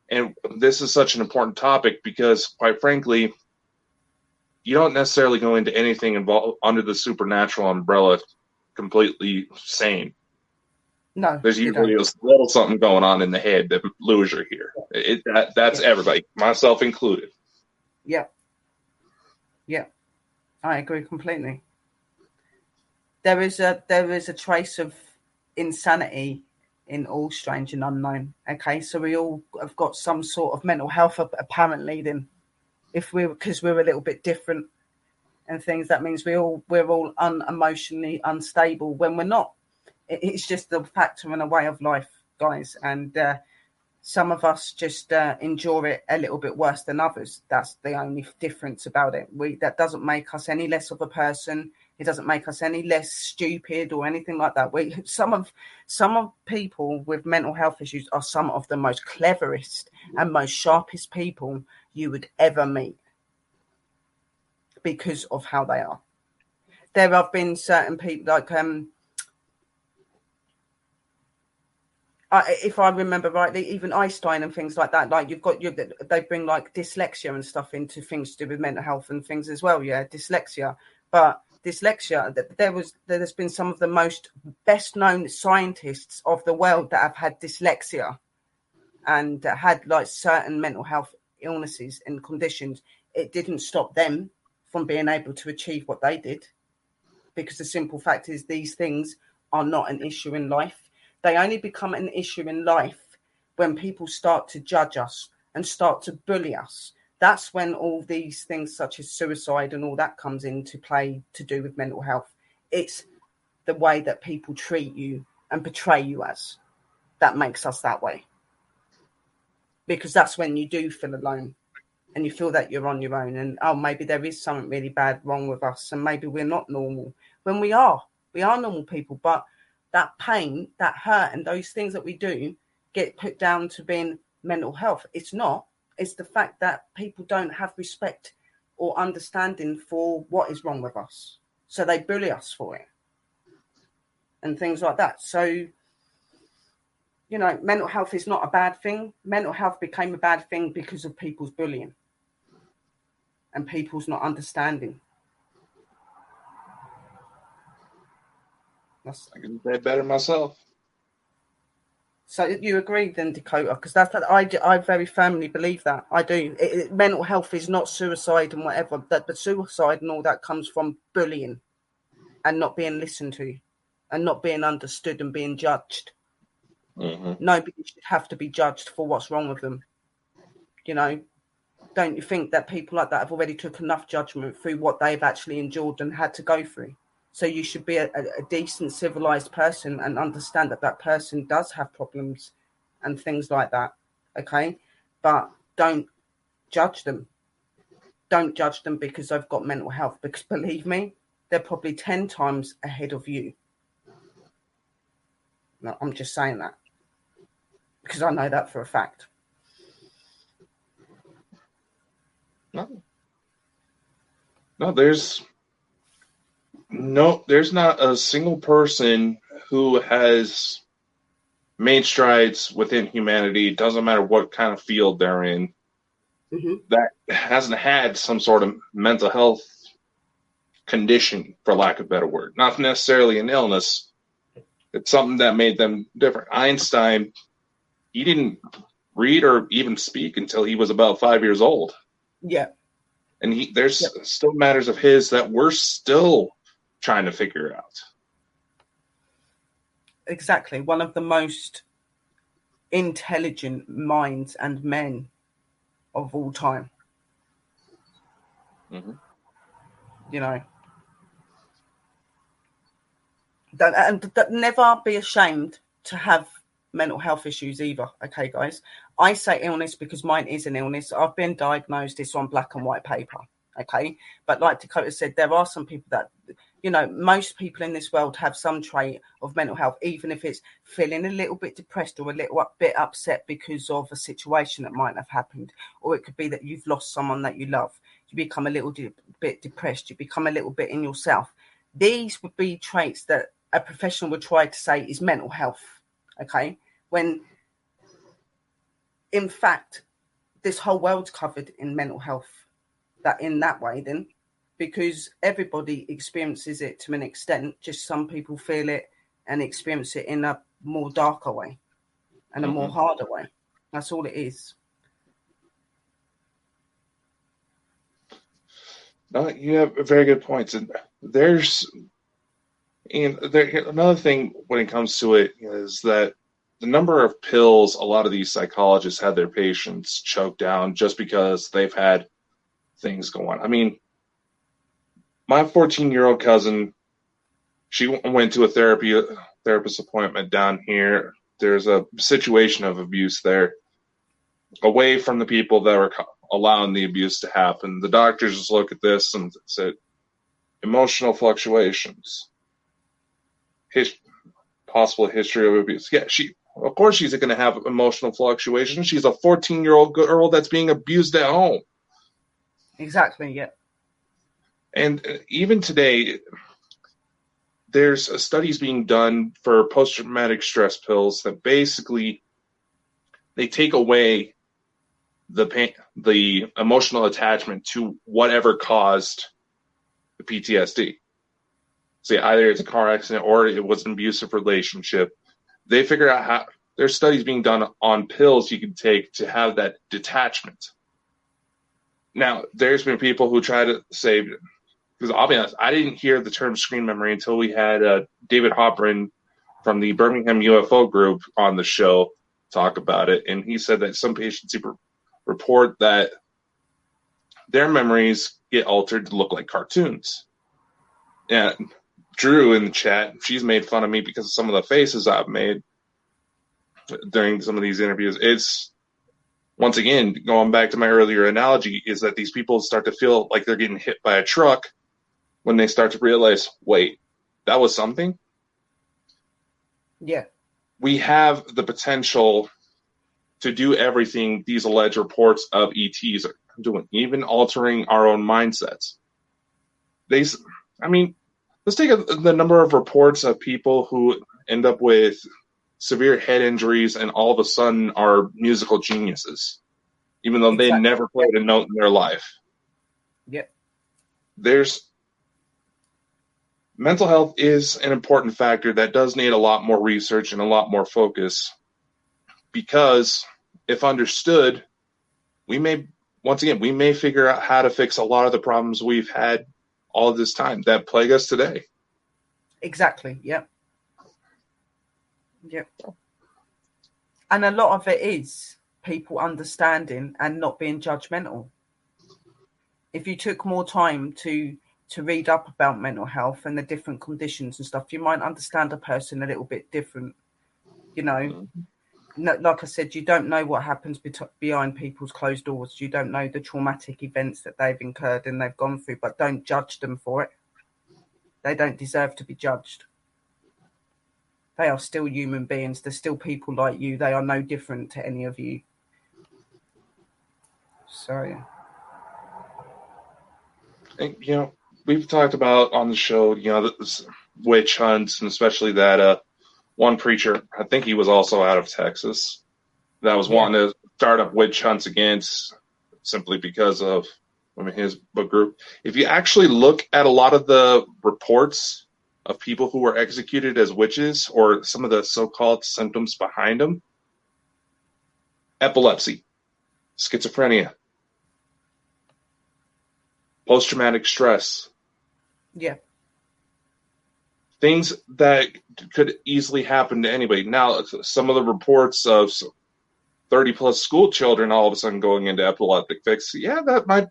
And this is such an important topic because, quite frankly, you don't necessarily go into anything involved under the supernatural umbrella completely sane. No, there's usually a little something going on in the head that lures you here. That's everybody, myself included. Yeah. Yeah. I agree completely. There is a trace of insanity in all strange and unknown. Okay, so we all have got some sort of mental health apparently. Then, because we're a little bit different and things, that means we're all emotionally unstable when we're not. It's just a factor and a way of life, guys. And some of us just endure it a little bit worse than others. That's the only difference about it. That doesn't make us any less of a person. It doesn't make us any less stupid or anything like that. Some of people with mental health issues are some of the most cleverest and most sharpest people you would ever meet because of how they are. There have been certain people like if I remember rightly, even Einstein and things like that. Like they bring like dyslexia and stuff into things to do with mental health and things as well. Yeah, dyslexia. But dyslexia, there's been some of the most best known scientists of the world that have had dyslexia and had like certain mental health illnesses and conditions. It didn't stop them from being able to achieve what they did, because the simple fact is these things are not an issue in life. They only become an issue in life when people start to judge us and start to bully us. That's when all these things such as suicide and all that comes into play to do with mental health. It's the way that people treat you and portray you as that makes us that way. Because that's when you do feel alone and you feel that you're on your own and, oh, maybe there is something really bad wrong with us and maybe we're not normal. When we are normal people, but that pain, that hurt, and those things that we do get put down to being mental health. It's not. It's the fact that people don't have respect or understanding for what is wrong with us. So they bully us for it and things like that. So, mental health is not a bad thing. Mental health became a bad thing because of people's bullying and people's not understanding. I can say better myself. So you agree then, Dakota? Because I very firmly believe that. I do. Mental health is not suicide and whatever. But suicide and all that comes from bullying and not being listened to and not being understood and being judged. Mm-hmm. Nobody should have to be judged for what's wrong with them. Don't you think that people like that have already took enough judgment through what they've actually endured and had to go through? So you should be a decent, civilized person and understand that person does have problems and things like that, okay? But don't judge them. Don't judge them because they've got mental health, because believe me, they're probably 10 times ahead of you. No, I'm just saying that because I know that for a fact. No, there's not a single person who has made strides within humanity, doesn't matter what kind of field they're in, mm-hmm. that hasn't had some sort of mental health condition, for lack of a better word. Not necessarily an illness. It's something that made them different. Einstein, he didn't read or even speak until he was about 5 years old. Yeah. And there's still matters of his that we're still trying to figure out. Exactly. One of the most intelligent minds and men of all time. Mm-hmm. Don't never be ashamed to have mental health issues either. Okay, guys. I say illness because mine is an illness. I've been diagnosed. It's on black and white paper. Okay. But like Dakota said, there are some people that, most people in this world have some trait of mental health, even if it's feeling a little bit depressed or a little bit upset because of a situation that might have happened. Or it could be that you've lost someone that you love. You become a little bit depressed. You become a little bit in yourself. These would be traits that a professional would try to say is mental health. Okay. When in fact, this whole world's covered in mental health in that way then, because everybody experiences it to an extent. Just some people feel it and experience it in a more darker way and a more harder way. That's all it is. No, you have very good points, and another thing when it comes to it is that the number of pills a lot of these psychologists had their patients choke down just because they've had things go on. I mean, my 14-year-old cousin, she went to a therapist appointment down here. There's a situation of abuse there, away from the people that were allowing the abuse to happen. The doctors just look at this and said, emotional fluctuations, possible history of abuse. Yeah, of course she's going to have emotional fluctuations. She's a 14-year-old girl that's being abused at home. Exactly, yeah. And even today, there's studies being done for post-traumatic stress pills that basically they take away the pain, the emotional attachment to whatever caused the PTSD. See, either it's a car accident or it was an abusive relationship. They figure out how there's studies being done on pills you can take to have that detachment. Now, there's been people who try to say, because I'll be honest, I didn't hear the term screen memory until we had David Hopperin from the Birmingham UFO group on the show talk about it. And he said that some patients report that their memories get altered to look like cartoons. And Drew in the chat, she's made fun of me because of some of the faces I've made during some of these interviews. It's, once again, going back to my earlier analogy, is that these people start to feel like they're getting hit by a truck when they start to realize, wait, that was something? Yeah. We have the potential to do everything these alleged reports of ETs are doing, even altering our own mindsets. Let's take the number of reports of people who end up with severe head injuries and all of a sudden are musical geniuses, even though they never played a note in their life. Yep. Mental health is an important factor that does need a lot more research and a lot more focus, because if understood, we may figure out how to fix a lot of the problems we've had all this time that plague us today. Exactly. Yep. Yep. And a lot of it is people understanding and not being judgmental. If you took more time to read up about mental health and the different conditions and stuff, you might understand a person a little bit different. You know, like I said, you don't know what happens behind people's closed doors. You don't know the traumatic events that they've incurred and they've gone through, but don't judge them for it. They don't deserve to be judged. They are still human beings. They're still people like you. They are no different to any of you. So, yeah. And, we've talked about on the show, the witch hunts, and especially that one preacher, I think he was also out of Texas, that was wanting to start up witch hunts against simply because of his book group. If you actually look at a lot of the reports of people who were executed as witches, or some of the so-called symptoms behind them, epilepsy, schizophrenia, post-traumatic stress. Yeah. Things that could easily happen to anybody. Now, some of the reports of 30-plus school children all of a sudden going into epileptic fits, that might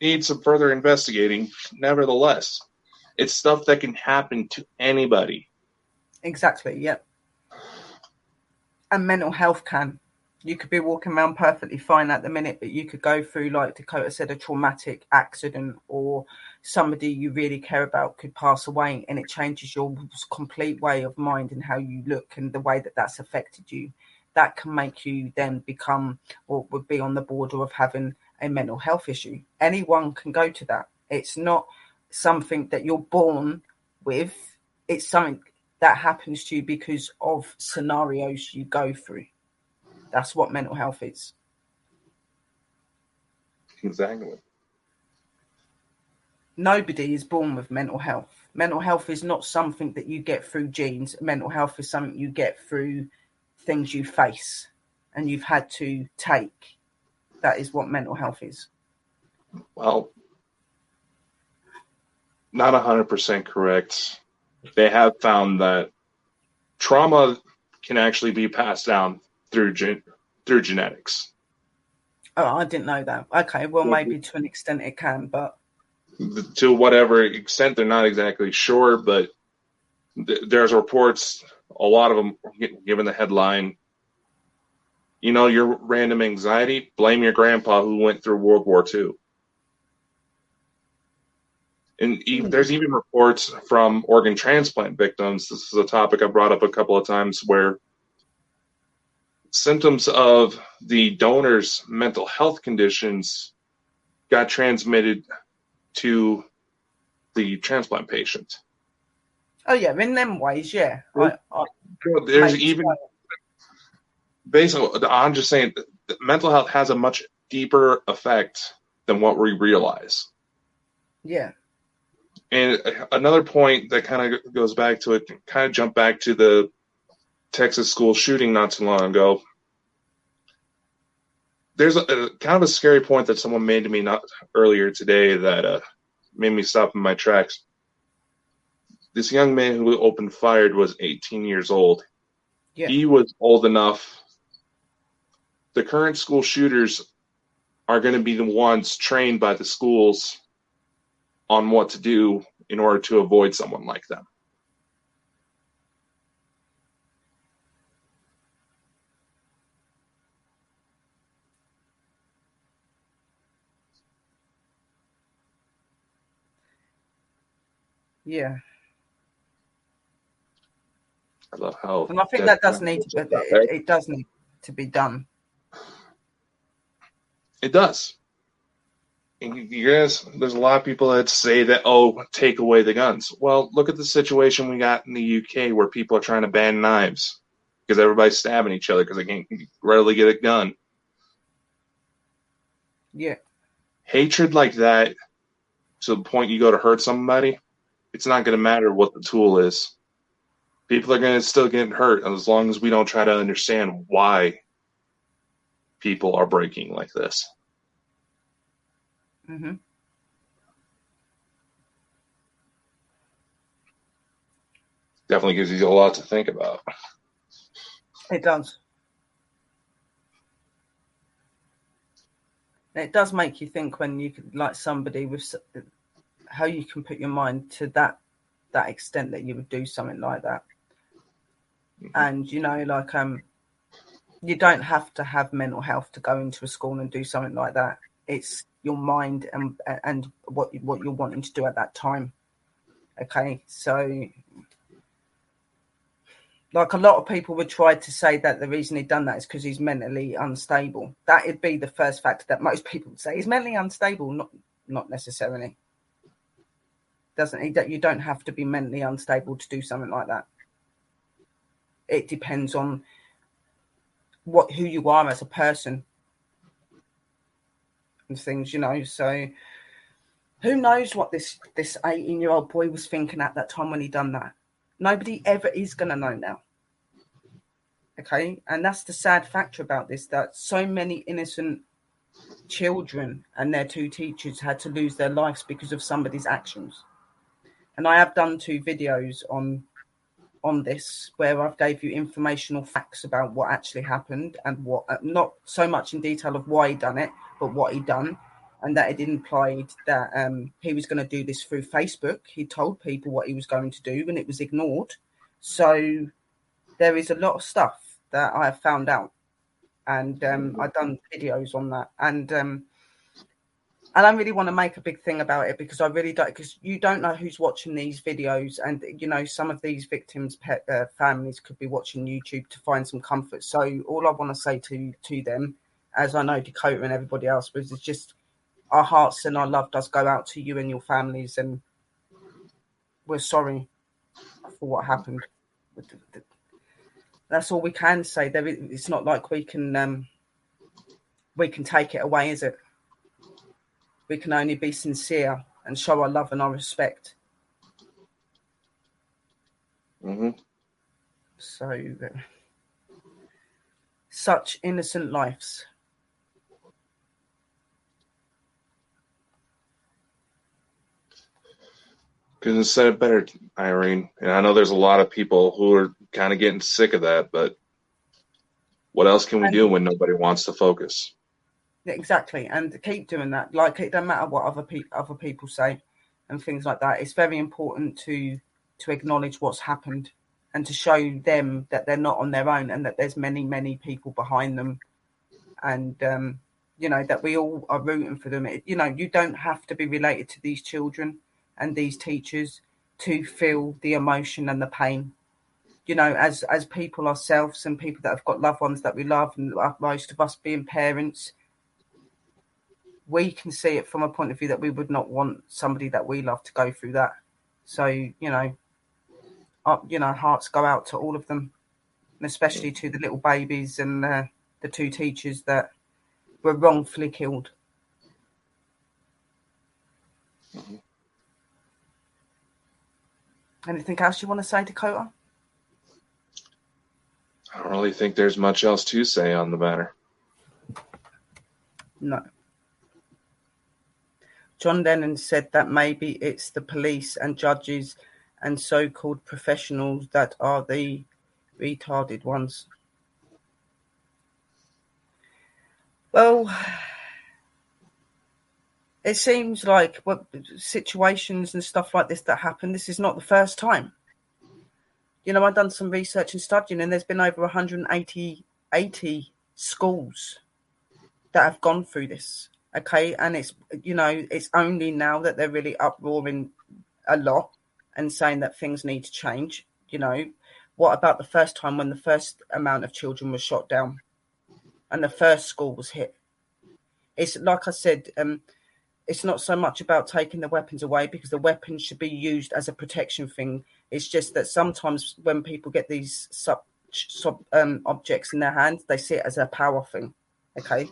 need some further investigating. Nevertheless, it's stuff that can happen to anybody. Exactly, yep. And mental health can. You could be walking around perfectly fine at the minute, but you could go through, like Dakota said, a traumatic accident, or somebody you really care about could pass away, and it changes your complete way of mind and how you look and the way that that's affected you. That can make you then become, or would be on the border of having a mental health issue. Anyone can go to that. It's not something that you're born with. It's something that happens to you because of scenarios you go through. That's what mental health is. Exactly. nobody is born with mental health. Mental health is not something that you get through genes. Mental health is something you get through things you face and you've had to take. That is what mental health is. Well, not 100% correct. They have found that trauma can actually be passed down through genetics. Oh, I didn't know that. Okay, well, maybe to an extent it can, but to whatever extent, they're not exactly sure, but there's reports, a lot of them given the headline, your random anxiety, blame your grandpa who went through World War II. And there's even reports from organ transplant victims. This is a topic I brought up a couple of times, where symptoms of the donor's mental health conditions got transmitted to the transplant patient. Oh yeah, in them ways, yeah. There's even basically, I'm just saying, mental health has a much deeper effect than what we realize. Yeah. And another point that kind of goes back to it, kind of jump back to the Texas school shooting not too long ago. There's a kind of a scary point that someone made to me not earlier today that made me stop in my tracks. This young man who opened fire was 18 years old. Yeah. He was old enough. The current school shooters are going to be the ones trained by the schools on what to do in order to avoid someone like them. Yeah. I love how. And I think that does need to be, it does need to be done. It does. And there's a lot of people that say that, take away the guns. Well, look at the situation we got in the UK where people are trying to ban knives because everybody's stabbing each other because they can't readily get a gun. Yeah. Hatred like that, to the point you go to hurt somebody, it's not going to matter what the tool is. People are going to still get hurt as long as we don't try to understand why people are breaking like this. Mm-hmm. Definitely gives you a lot to think about. It does. It does make you think when you like somebody with how you can put your mind to that extent that you would do something like that. Mm-hmm. And you don't have to have mental health to go into a school and do something like that. It's your mind and what you're wanting to do at that time. Okay, so like a lot of people would try to say that the reason he'd done that is because he's mentally unstable. That would be the first factor that most people would say. He's mentally unstable, not necessarily. You don't have to be mentally unstable to do something like that. It depends on who you are as a person and things, so who knows what this 18-year-old boy was thinking at that time when he done that. Nobody ever is going to know now. Okay, and that's the sad factor about this, that so many innocent children and their two teachers had to lose their lives because of somebody's actions. And I have done 2 videos on this where I've gave you informational facts about what actually happened and what, not so much in detail of why he done it, but what he done, and that it implied that he was going to do this through Facebook. He told people what he was going to do and it was ignored. So there is a lot of stuff that I have found out, and I've done videos on that, and I don't really want to make a big thing about it because I really don't, because you don't know who's watching these videos, and some of these victims' families could be watching YouTube to find some comfort. So all I want to say to them, as I know Dakota and everybody else, was it's just our hearts and our love does go out to you and your families, and we're sorry for what happened. That's all we can say. It's not like we can take it away, is it? We can only be sincere and show our love and our respect. So, such innocent lives. Couldn't have said it better, Irene. And I know there's a lot of people who are kind of getting sick of that, but what else can we do when nobody wants to focus? Exactly, and keep doing that. Like, it doesn't matter what other people say and things like that. It's very important to acknowledge what's happened and to show them that they're not on their own and that there's many, many people behind them, and you know, that we all are rooting for them. You know, you don't have to be related to these children and these teachers to feel the emotion and the pain. You know, as people ourselves and people that have got loved ones that we love, and most of us being parents, we can see it from a point of view that we would not want somebody that we love to go through that. So, you know, hearts go out to all of them, and especially to the little babies and the 2 teachers that were wrongfully killed. Anything else you want to say, Dakota? I don't really think there's much else to say on the matter. No. John Lennon said that maybe it's the police and judges and so-called professionals that are the retarded ones. Well, it seems like situations and stuff like this that happen, this is not the first time. You know, I've done some research and studying, and there's been over 180 schools that have gone through this. Okay, and it's, you know, it's only now that they're really uproaring a lot and saying that things need to change. You know, what about the first time when the first amount of children was shot down and the first school was hit? It's like I said, it's not so much about taking the weapons away, because the weapons should be used as a protection thing. It's just that sometimes when people get these objects in their hands, they see it as a power thing. Okay,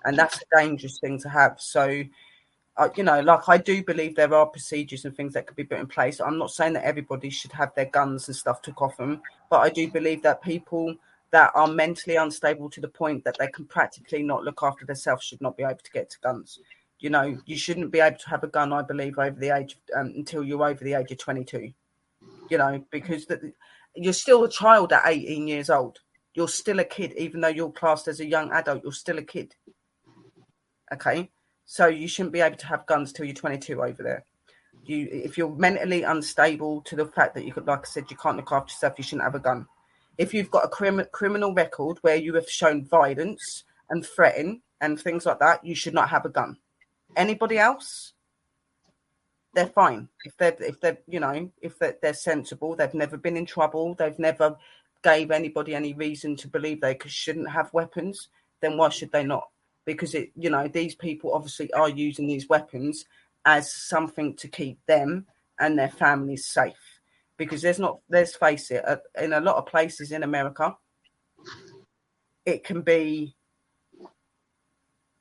and that's a dangerous thing to have. So, you know, like, I do believe there are procedures and things that could be put in place. I'm not saying that everybody should have their guns and stuff took off them, but I do believe that people that are mentally unstable to the point that they can practically not look after themselves should not be able to get to guns. You know, you shouldn't be able to have a gun, I believe, over the age until you're over the age of 22. You know, because you're still a child at 18 years old. You're still a kid, even though you're classed as a young adult. You're still a kid. Okay, so you shouldn't be able to have guns till you're 22 over there. If you're mentally unstable to the fact that you could, like I said, you can't look after yourself, you shouldn't have a gun. If you've got a criminal record where you have shown violence and threaten and things like that, you should not have a gun. Anybody else, they're fine. If they're you know, if they're sensible, they've never been in trouble, they've never gave anybody any reason to believe they shouldn't have weapons, then why should they not? Because it, you know, these people obviously are using these weapons as something to keep them and their families safe. Because let's face it, in a lot of places in America, it can be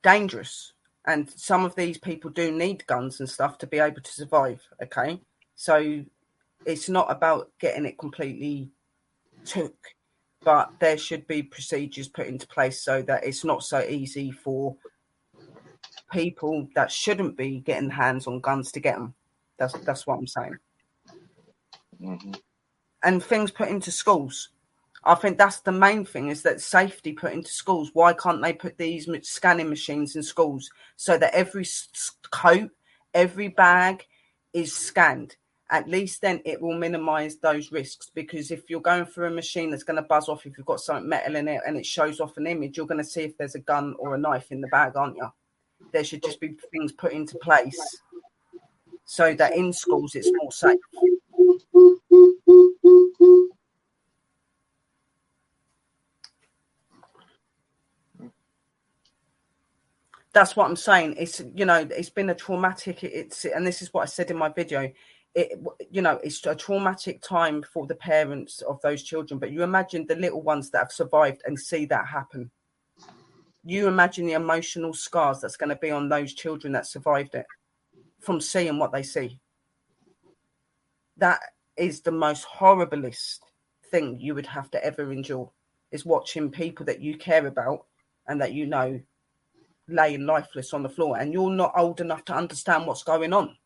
dangerous. And some of these people do need guns and stuff to be able to survive. Okay, so it's not about getting it completely took, but there should be procedures put into place so that it's not so easy for people that shouldn't be getting hands on guns to get them. That's what I'm saying. Mm-hmm. And things put into schools. I think that's the main thing, is that safety put into schools. Why can't they put these scanning machines in schools so that every coat, every bag is scanned? At least then it will minimize those risks, because if you're going through a machine that's going to buzz off, if you've got something metal in it and it shows off an image, you're going to see if there's a gun or a knife in the bag, aren't you? There should just be things put into place so that in schools it's more safe. That's what I'm saying. It's, you know, it's been a traumatic, and this is what I said in my video. You know, it's a traumatic time for the parents of those children, but you imagine the little ones that have survived and see that happen. You imagine the emotional scars that's going to be on those children that survived it from seeing what they see. That is the most horriblest thing you would have to ever endure, is watching people that you care about and that you know laying lifeless on the floor, and you're not old enough to understand what's going on.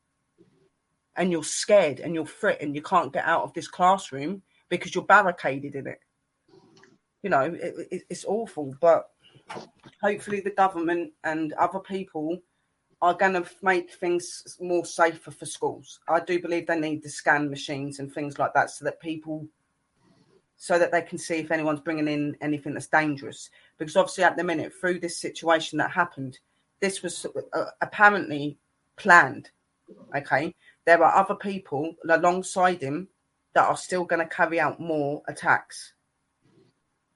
And you're scared and you're threatened. You can't get out of this classroom because you're barricaded in it. You know, it's awful, but hopefully the government and other people are going to make things more safer for schools. I do believe they need the scan machines and things like that so that they can see if anyone's bringing in anything that's dangerous. Because obviously at the minute, through this situation that happened, this was apparently planned. Okay. There are other people alongside him that are still going to carry out more attacks.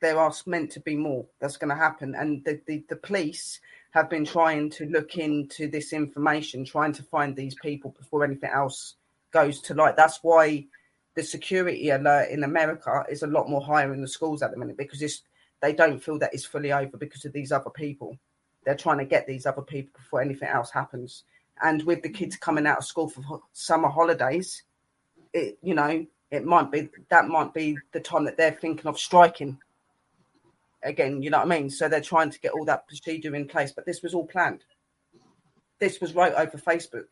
There are meant to be more that's going to happen. And the police have been trying to look into this information, trying to find these people before anything else goes to light. That's why the security alert in America is a lot more higher in the schools at the minute, because they don't feel that it's fully over because of these other people. They're trying to get these other people before anything else happens. And with the kids coming out of school for summer holidays, it might be the time that they're thinking of striking again, you know what I mean? So they're trying to get all that procedure in place, but this was all planned. This was wrote over Facebook.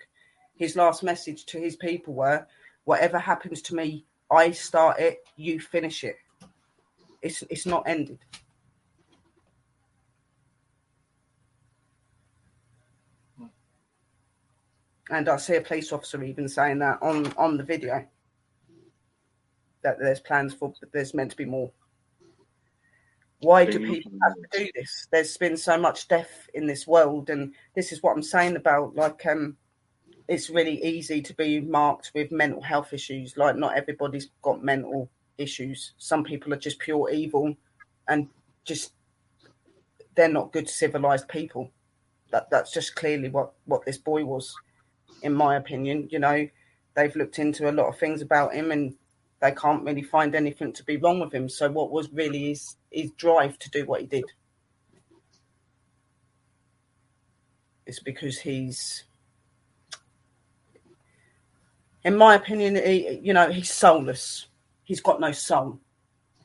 His last message to his people were, whatever happens to me, I start it, you finish it. It's not ended. And I see a police officer even saying that on the video, that there's meant to be more. Why do people have to do this? There's been so much death in this world, and this is what I'm saying about, like, it's really easy to be marked with mental health issues. Like, not everybody's got mental issues. Some people are just pure evil, and just they're not good civilized people. That's just clearly what this boy was, in my opinion. You know, they've looked into a lot of things about him, and they can't really find anything to be wrong with him. So what was really his drive to do what he did? It's because he's, in my opinion, he's soulless. He's got no soul.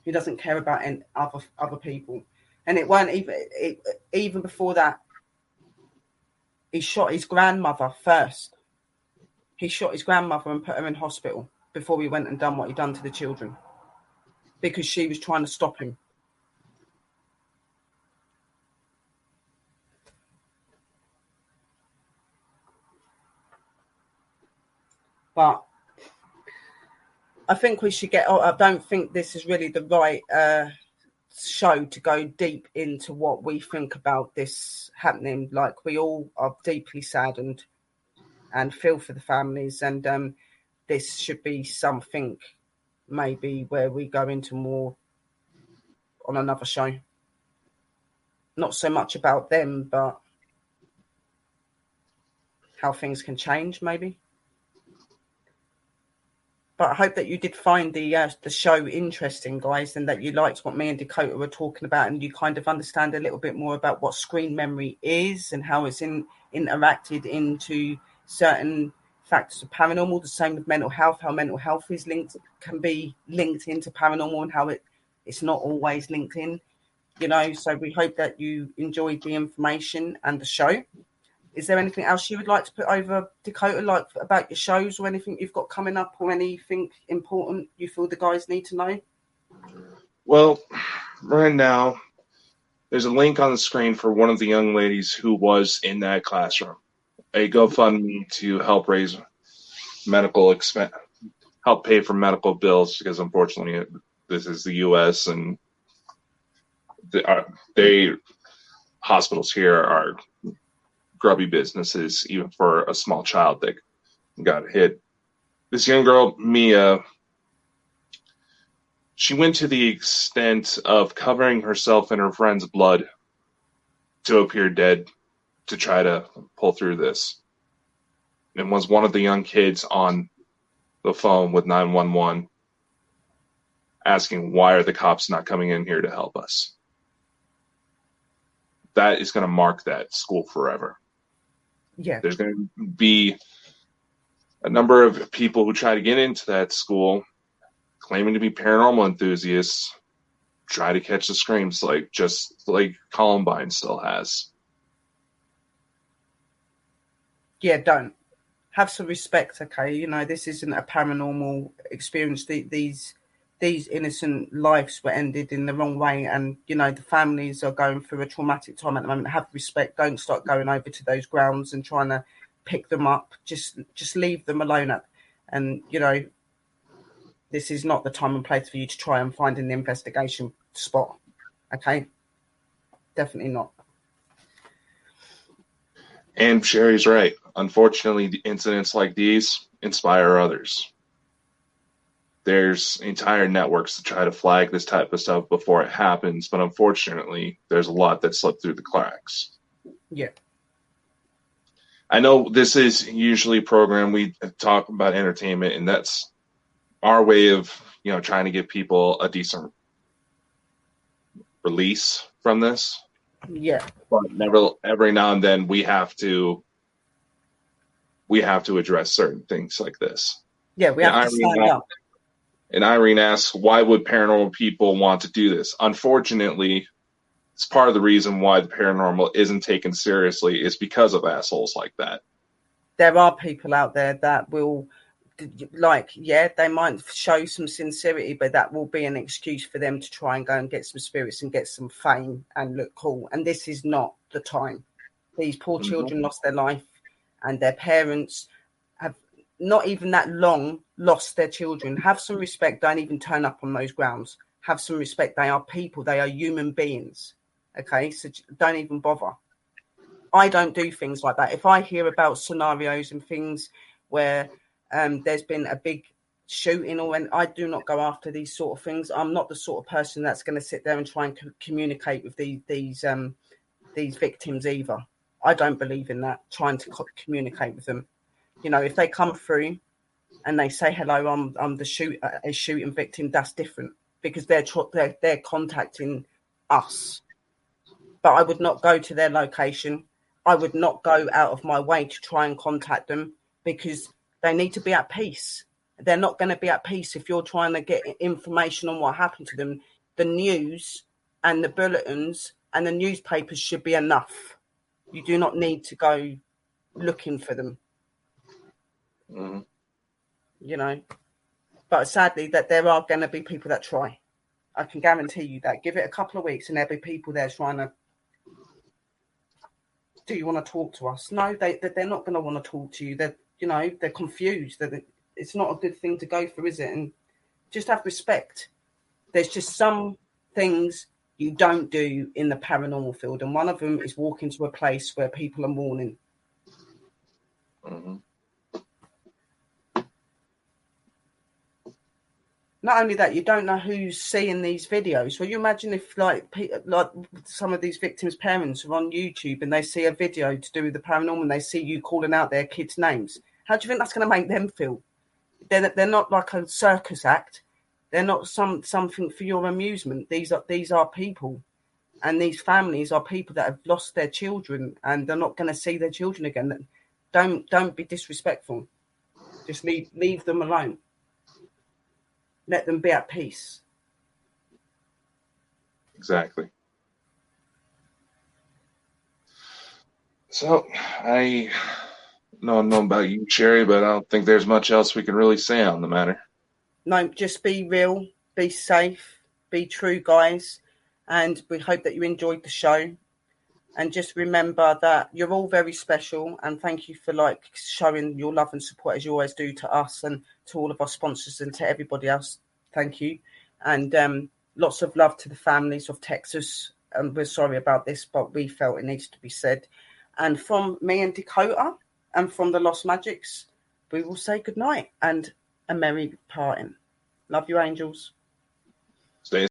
He doesn't care about any other people. And it weren't even before that. He shot his grandmother first. He shot his grandmother and put her in hospital before he went and done what he done to the children, because she was trying to stop him. But I think we should I don't think this is really the right show to go deep into what we think about this happening. Like, we all are deeply saddened and feel for the families, and this should be something maybe where we go into more on another show. Not so much about them, but how things can change, maybe. But I hope that you did find the show interesting, guys, and that you liked what me and Dakota were talking about, and you kind of understand a little bit more about what screen memory is and how it's interacted into certain factors of paranormal. The same with mental health, how mental health can be linked into paranormal, and how it's not always linked in. You know, so we hope that you enjoyed the information and the show. Is there anything else you would like to put over, Dakota, like about your shows or anything you've got coming up, or anything important you feel the guys need to know? Well, right now, there's a link on the screen for one of the young ladies who was in that classroom. A GoFundMe to help raise medical expense, help pay for medical bills, because unfortunately this is the U.S. and hospitals here are grubby businesses, even for a small child that got hit. This young girl, Mia, she went to the extent of covering herself in her friend's blood to appear dead to try to pull through this. And was one of the young kids on the phone with 911 asking, why are the cops not coming in here to help us? That is going to mark that school forever. Yeah. There's going to be a number of people who try to get into that school, claiming to be paranormal enthusiasts, try to catch the screams, just like Columbine still has. Yeah, don't. Have some respect, okay? You know, this isn't a paranormal experience. These innocent lives were ended in the wrong way, and, you know, the families are going through a traumatic time at the moment. Have respect. Don't start going over to those grounds and trying to pick them up. Just leave them alone. And, you know, this is not the time and place for you to try and find an investigation spot, okay? Definitely not. And Sherry's right. Unfortunately, the incidents like these inspire others. There's entire networks to try to flag this type of stuff before it happens, but unfortunately, there's a lot that slipped through the cracks. Yeah. I know this is usually a program we talk about entertainment, and that's our way of, you know, trying to give people a decent release from this. Yeah. But every now and then we have to address certain things like this. Yeah, we have to stand up. And Irene asks, why would paranormal people want to do this? Unfortunately, it's part of the reason why the paranormal isn't taken seriously is because of assholes like that. There are people out there that will, they might show some sincerity, but that will be an excuse for them to try and go and get some spirits and get some fame and look cool. And this is not the time. These poor children lost their life, and their parents have not even that long lost their children. Have some respect. Don't even turn up on those grounds. Have some respect. They are people. They are human beings. Okay, so don't even bother. I don't do things like that. If I hear about scenarios and things where there's been a big shooting, or when I do not go after these sort of things. I'm not the sort of person that's going to sit there and try and communicate with these victims either. I don't believe in that, trying to communicate with them. You know, if they come through and they say, hello, I'm the shooting victim, that's different, because they're contacting us. But I would not go to their location. I would not go out of my way to try and contact them, because they need to be at peace. They're not going to be at peace if you're trying to get information on what happened to them. The news and the bulletins and the newspapers should be enough. You do not need to go looking for them. Mm-hmm. You know, but sadly that there are going to be people that try. I can guarantee you that. Give it a couple of weeks and there'll be people there trying to, do you want to talk to us? No, they're not going to want to talk to you. They're confused. It's not a good thing to go through, is it? And just have respect. There's just some things you don't do in the paranormal field, and one of them is walk into a place where people are mourning. Mm-hmm. Not only that, you don't know who's seeing these videos. Well, you imagine if like some of these victims' parents are on YouTube and they see a video to do with the paranormal and they see you calling out their kids' names. How do you think that's going to make them feel? They're not like a circus act. They're not something for your amusement. These are people, and these families are people that have lost their children and they're not going to see their children again. Don't be disrespectful. Just leave them alone. Let them be at peace. Exactly. So I don't know about you, Sherry, but I don't think there's much else we can really say on the matter. No, just be real, be safe, be true, guys. And we hope that you enjoyed the show. And just remember that you're all very special. And thank you for showing your love and support as you always do to us and to all of our sponsors and to everybody else. Thank you. And lots of love to the families of Texas. And we're sorry about this, but we felt it needs to be said. And from me and Dakota and from the Lost Magics, we will say goodnight and a merry parting. Love you, angels. Stay.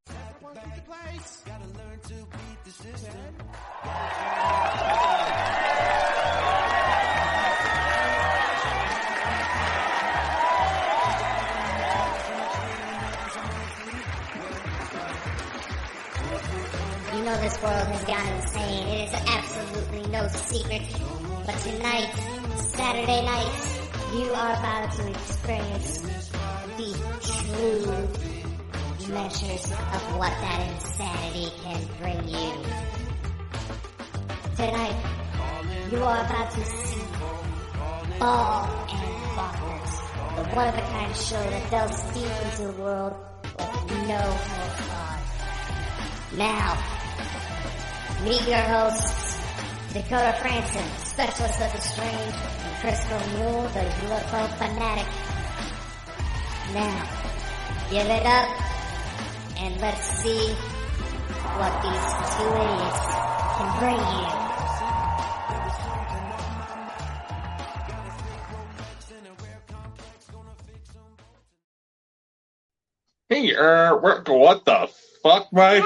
You know this world has gone insane. It is absolutely no secret. But tonight, Saturday night, You are about to experience the true measures of what that insanity can bring you. Tonight, you are about to see Ball and Bonkers, the one-of-a-kind show that delves deep into the world with no holds barred. Now, meet your hosts, Dakota Franson, specialist of the strange, and Crystal Mule, the UFO fanatic. Now, give it up, and let's see what these two idiots can bring you. Hey, what the fuck, Mike?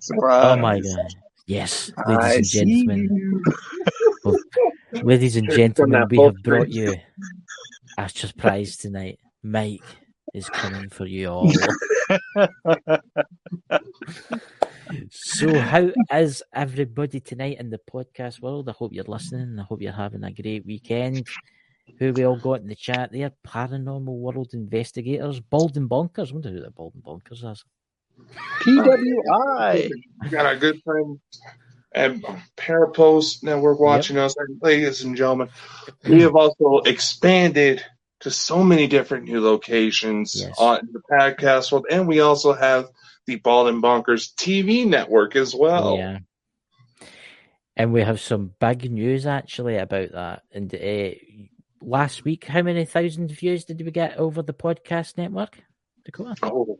Surprise. Oh my god. Yes, ladies and gentlemen. Ladies and gentlemen, we have brought you a surprise tonight. Mike is coming for you all. So how is everybody tonight in the podcast world? I hope you're listening. I hope you're having a great weekend. Who we all got in the chat there? Paranormal World Investigators. Bald and Bonkers. I wonder who the Bald and Bonkers is. PWI. We got our good friend and Parapost Network watching us. Ladies and gentlemen, we have also expanded to so many different new locations on the podcast world, and we also have the Bald and Bonkers TV network as well. Yeah. And we have some big news actually about that. And last week, how many thousand views did we get over the podcast network, Dakota? Oh,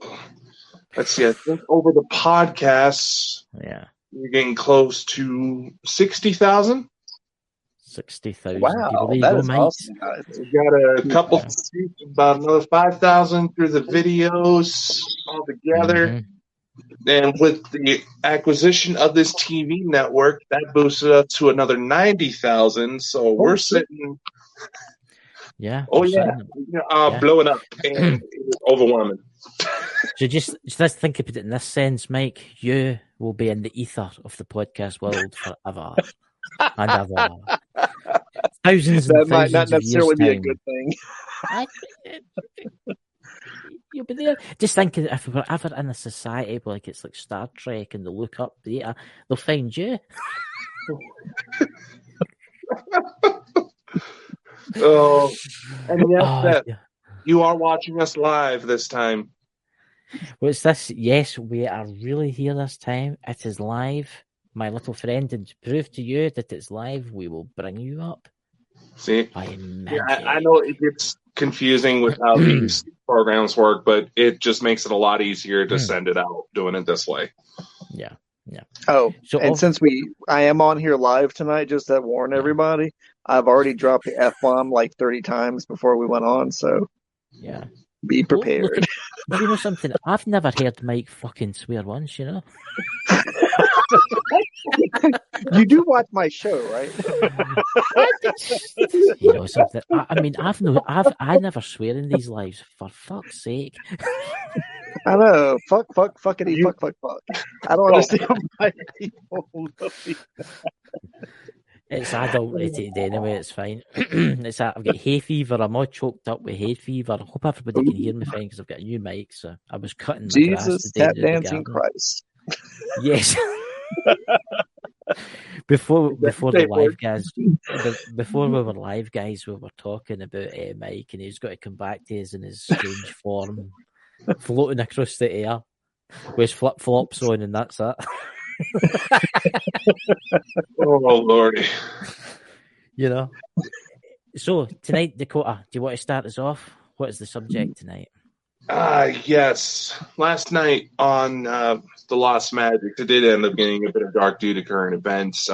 let's see. I think over the podcasts, we're getting close to 60,000. 60,000. Wow, that is awesome. We got a couple, about another 5,000 through the videos all together. Mm-hmm. And with the acquisition of this TV network, that boosted up to another 90,000. So we're sitting. Blowing up, and it was overwhelming. So just let's think about it in this sense, Mike. You will be in the ether of the podcast world forever and ever. Thousands that and might not thousands of necessarily be years' a time. good thing. You'll be there. Just thinking, if we're ever in a society where it's like Star Trek and they look up data, they'll find you. Oh, and you are watching us live this time. What's this? Yes, we are really here this time. It is live, my little friend, and to prove to you that it's live, we will bring you up. See, I know it gets confusing with how these programs work, but it just makes it a lot easier to send it out doing it this way. Yeah. Oh, so and since I am on here live tonight, just to warn everybody, I've already dropped the F-bomb like 30 times before we went on, so be prepared. Well, you know something? I've never heard Mike fucking swear once, you know? You do watch my show, right? You know something? I mean, I never swear in these lives, for fuck's sake. I know. Fuckity, fuck. I don't understand why people love me. It's adult rated anyway, it's fine. I've got hay fever, I'm all choked up with hay fever. I hope everybody can hear me fine because I've got a new mic, so I was cutting my Jesus, grass today. tap dancing Christ. Yes. Before the live guys, before we were live guys, we were talking about Mike, and he's got to come back to us in his strange form, floating across the air with flip flops on, and that's it. Oh Lordy! You know. So tonight, Dakota, do you want to start us off? What is the subject tonight? Yes. Last night on The Lost Magic, it did end up getting a bit of dark due to current events.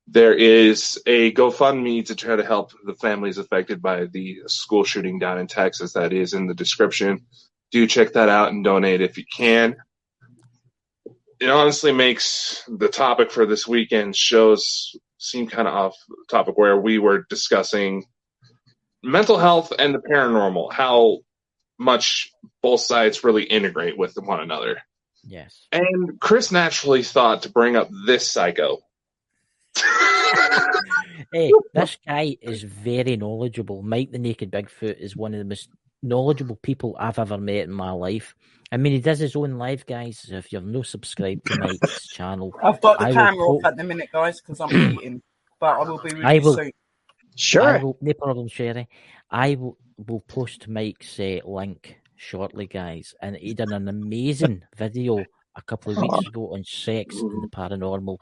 There is a GoFundMe to try to help the families affected by the school shooting down in Texas. That is in the description. Do check that out and donate if you can. It honestly makes the topic for this weekend's shows seem kind of off topic, where we were discussing mental health and the paranormal, how much both sides really integrate with one another. Yes. And Chris naturally thought to bring up this psycho. Hey, this guy is very knowledgeable. Mike the Naked Bigfoot is one of the most knowledgeable people I've ever met in my life. I mean, he does his own live, guys. So if you're no subscribed to Mike's channel, I've got the camera off at the minute, guys, because I'm eating. But I will be with you soon. Sure. No problem, Sherry. I will post Mike's link shortly, guys. And he did an amazing video a couple of weeks ago on sex and the paranormal.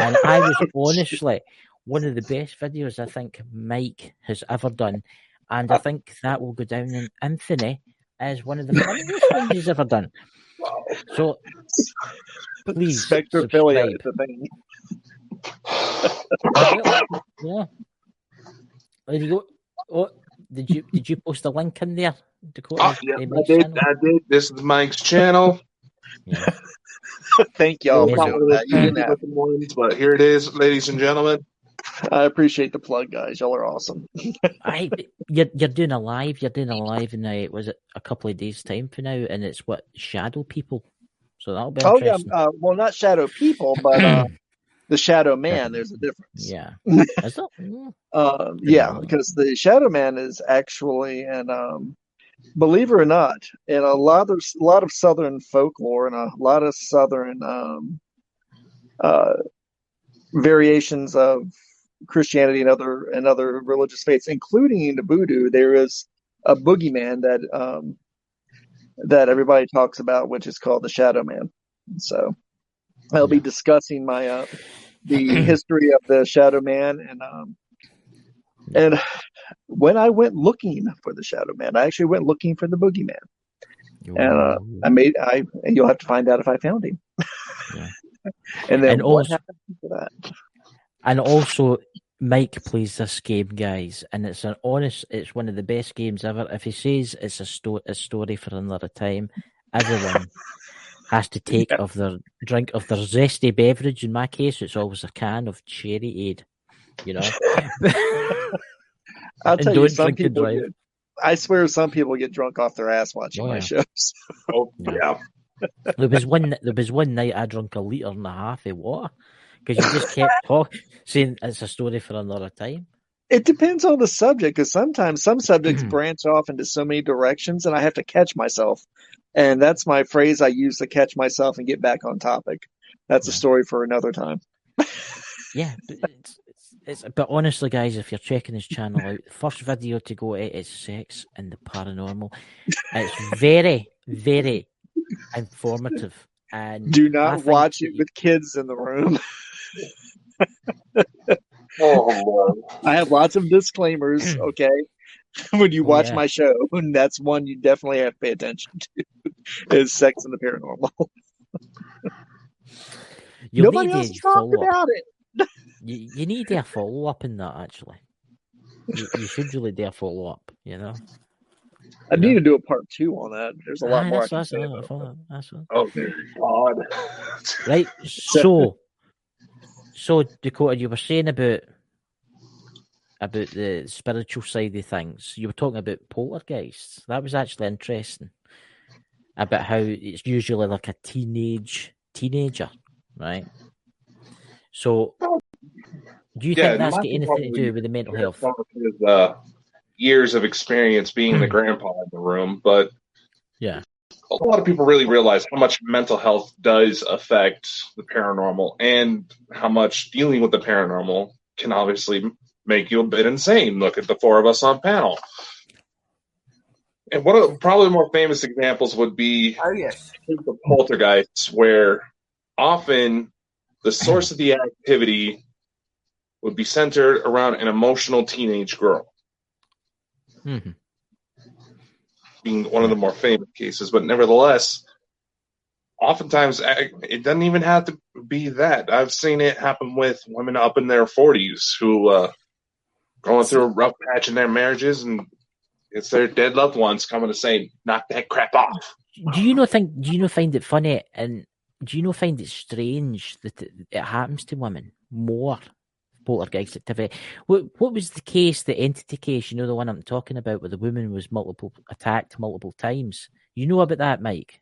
And I was honestly one of the best videos I think Mike has ever done. And I think that will go down in infamy as one of the funniest things he's ever done. So please subscribe. Yeah. There you go. Oh, did you post a link in there, Dakota? Yeah, I did. This is Mike's channel. Yeah. Thank y'all for doing that. But here it is, ladies and gentlemen. I appreciate the plug, guys. Y'all are awesome. You're doing a live. You're doing a live now. Was it a couple of days time for now? And it's what shadow people. So that'll be interesting. Yeah. Well, not shadow people, but the shadow man. There's a difference. Yeah. Is it? Yeah, because the shadow man is actually, and believe it or not, in a lot of Southern folklore and a lot of Southern variations of Christianity and other religious faiths, including the voodoo, there is a boogeyman that everybody talks about, which is called the Shadow Man. So I'll be discussing my the history of the Shadow Man, and when I went looking for the Shadow Man, I actually went looking for the boogeyman, and you'll have to find out if I found him. Yeah. And then what happened to that? And also, Mike plays this game, guys, and it's one of the best games ever. If he says it's a story for another time, everyone has to drink of their zesty beverage. In my case, it's always a can of Cherry Aid. You know, I'll tell you, some people I swear, some people get drunk off their ass watching my shows. Oh yeah. There was one night I drank 1.5 liters of water because you just kept saying it's a story for another time. It depends on the subject, because sometimes some subjects branch off into so many directions, and I have to catch myself. And that's my phrase I use to catch myself and get back on topic. That's a story for another time. Yeah, but honestly, guys, if you're checking his channel out, the first video to go at is sex and the paranormal. It's very, very informative. And do not watch it with kids in the room. I have lots of disclaimers, okay? When you watch my show, and that's one you definitely have to pay attention to, is sex and the paranormal. Nobody else has talked about it. You need to follow up in that, actually. You should really do a follow up, you know? I need to do a part 2 on that. There's a lot more I can say about that. Oh, dear God. Right, so Dakota, you were saying about the spiritual side of things. You were talking about poltergeists. That was actually interesting. About how it's usually like a teenager, right? So, do you think that's got anything to do with the mental health? His years of experience being the grandpa in the room, but yeah, a lot of people really realize how much mental health does affect the paranormal, and how much dealing with the paranormal can obviously make you a bit insane. Look at the 4 of us on panel. And one of probably the more famous examples would be the Poltergeists, where often the source of the activity would be centered around an emotional teenage girl. Mm-hmm. Being one of the more famous cases, but nevertheless, oftentimes it doesn't even have to be that. I've seen it happen with women up in their 40s who going through a rough patch in their marriages, and it's their dead loved ones coming to say, "Knock that crap off." Do you not find it funny, and do you not find it strange that it happens to women more? Poltergeist activity. What was the case, the entity case? You know, the one I'm talking about, where the woman was attacked multiple times. You know about that, Mike?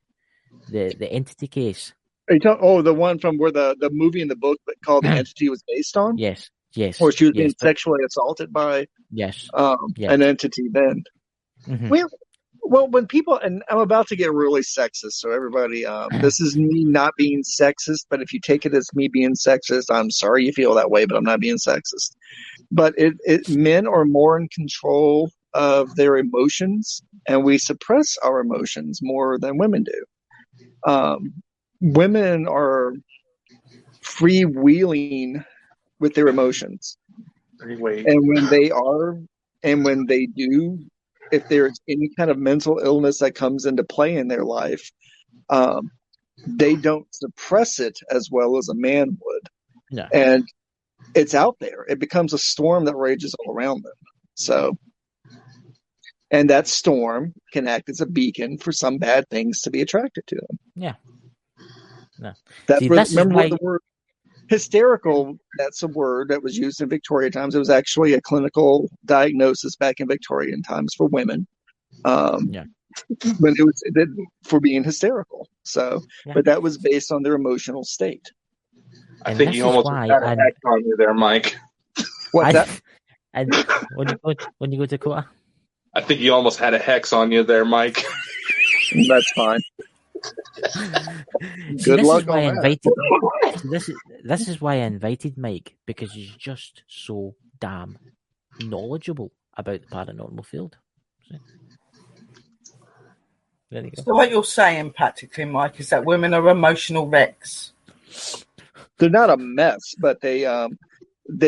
The entity case. Are you talking? Oh, the one from where the movie and the book called The Entity was based on? Yes. Yes. Or she was being sexually assaulted by an entity then. Mm-hmm. Well, when people, and I'm about to get really sexist, so everybody, this is me not being sexist, but if you take it as me being sexist, I'm sorry you feel that way, but I'm not being sexist. But men are more in control of their emotions, and we suppress our emotions more than women do. Women are freewheeling with their emotions. And when they do, if there's any kind of mental illness that comes into play in their life, they don't suppress it as well as a man would. Yeah. And it's out there. It becomes a storm that rages all around them. So, and that storm can act as a beacon for some bad things to be attracted to them. Yeah. No. Remember the word hysterical, that's a word that was used in Victorian times. It was actually a clinical diagnosis back in Victorian times for women. But it was for being hysterical. So, but that was based on their emotional state. I think you almost had a hex on you there, Mike. What's that? And when you go to Dakota? I think you almost had a hex on you there, Mike. That's fine. Good luck on that. This is why I invited Mike, because he's just so damn knowledgeable about the paranormal field. There you go. So what you're saying, practically, Mike, is that women are emotional wrecks. They're not a mess, but they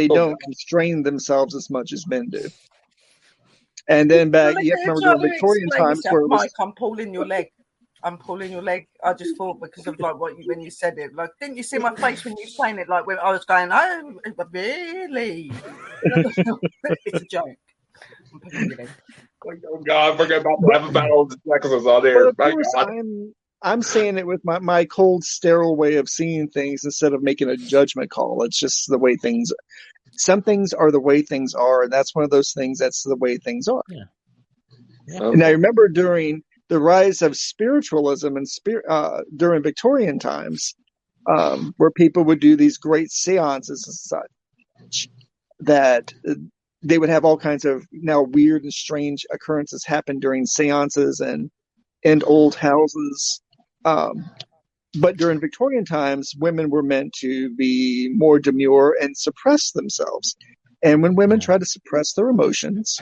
don't constrain themselves as much as men do. And then back, you have to remember during Victorian times where Mike, I'm pulling your leg. I just thought because of like when you said it, like, didn't you see my face when you were saying it? Like when I was going, oh, really? It's a joke. Oh God, we're about to have a battle of the sexes on there. But of course, I'm saying it with my cold, sterile way of seeing things instead of making a judgment call. It's just the way things. Some things are the way things are, and that's one of those things. That's the way things are. Yeah. And I remember during the rise of spiritualism and during Victorian times, where people would do these great seances and such, that they would have all kinds of now weird and strange occurrences happen during seances and in old houses. But during Victorian times, women were meant to be more demure and suppress themselves. And when women try to suppress their emotions,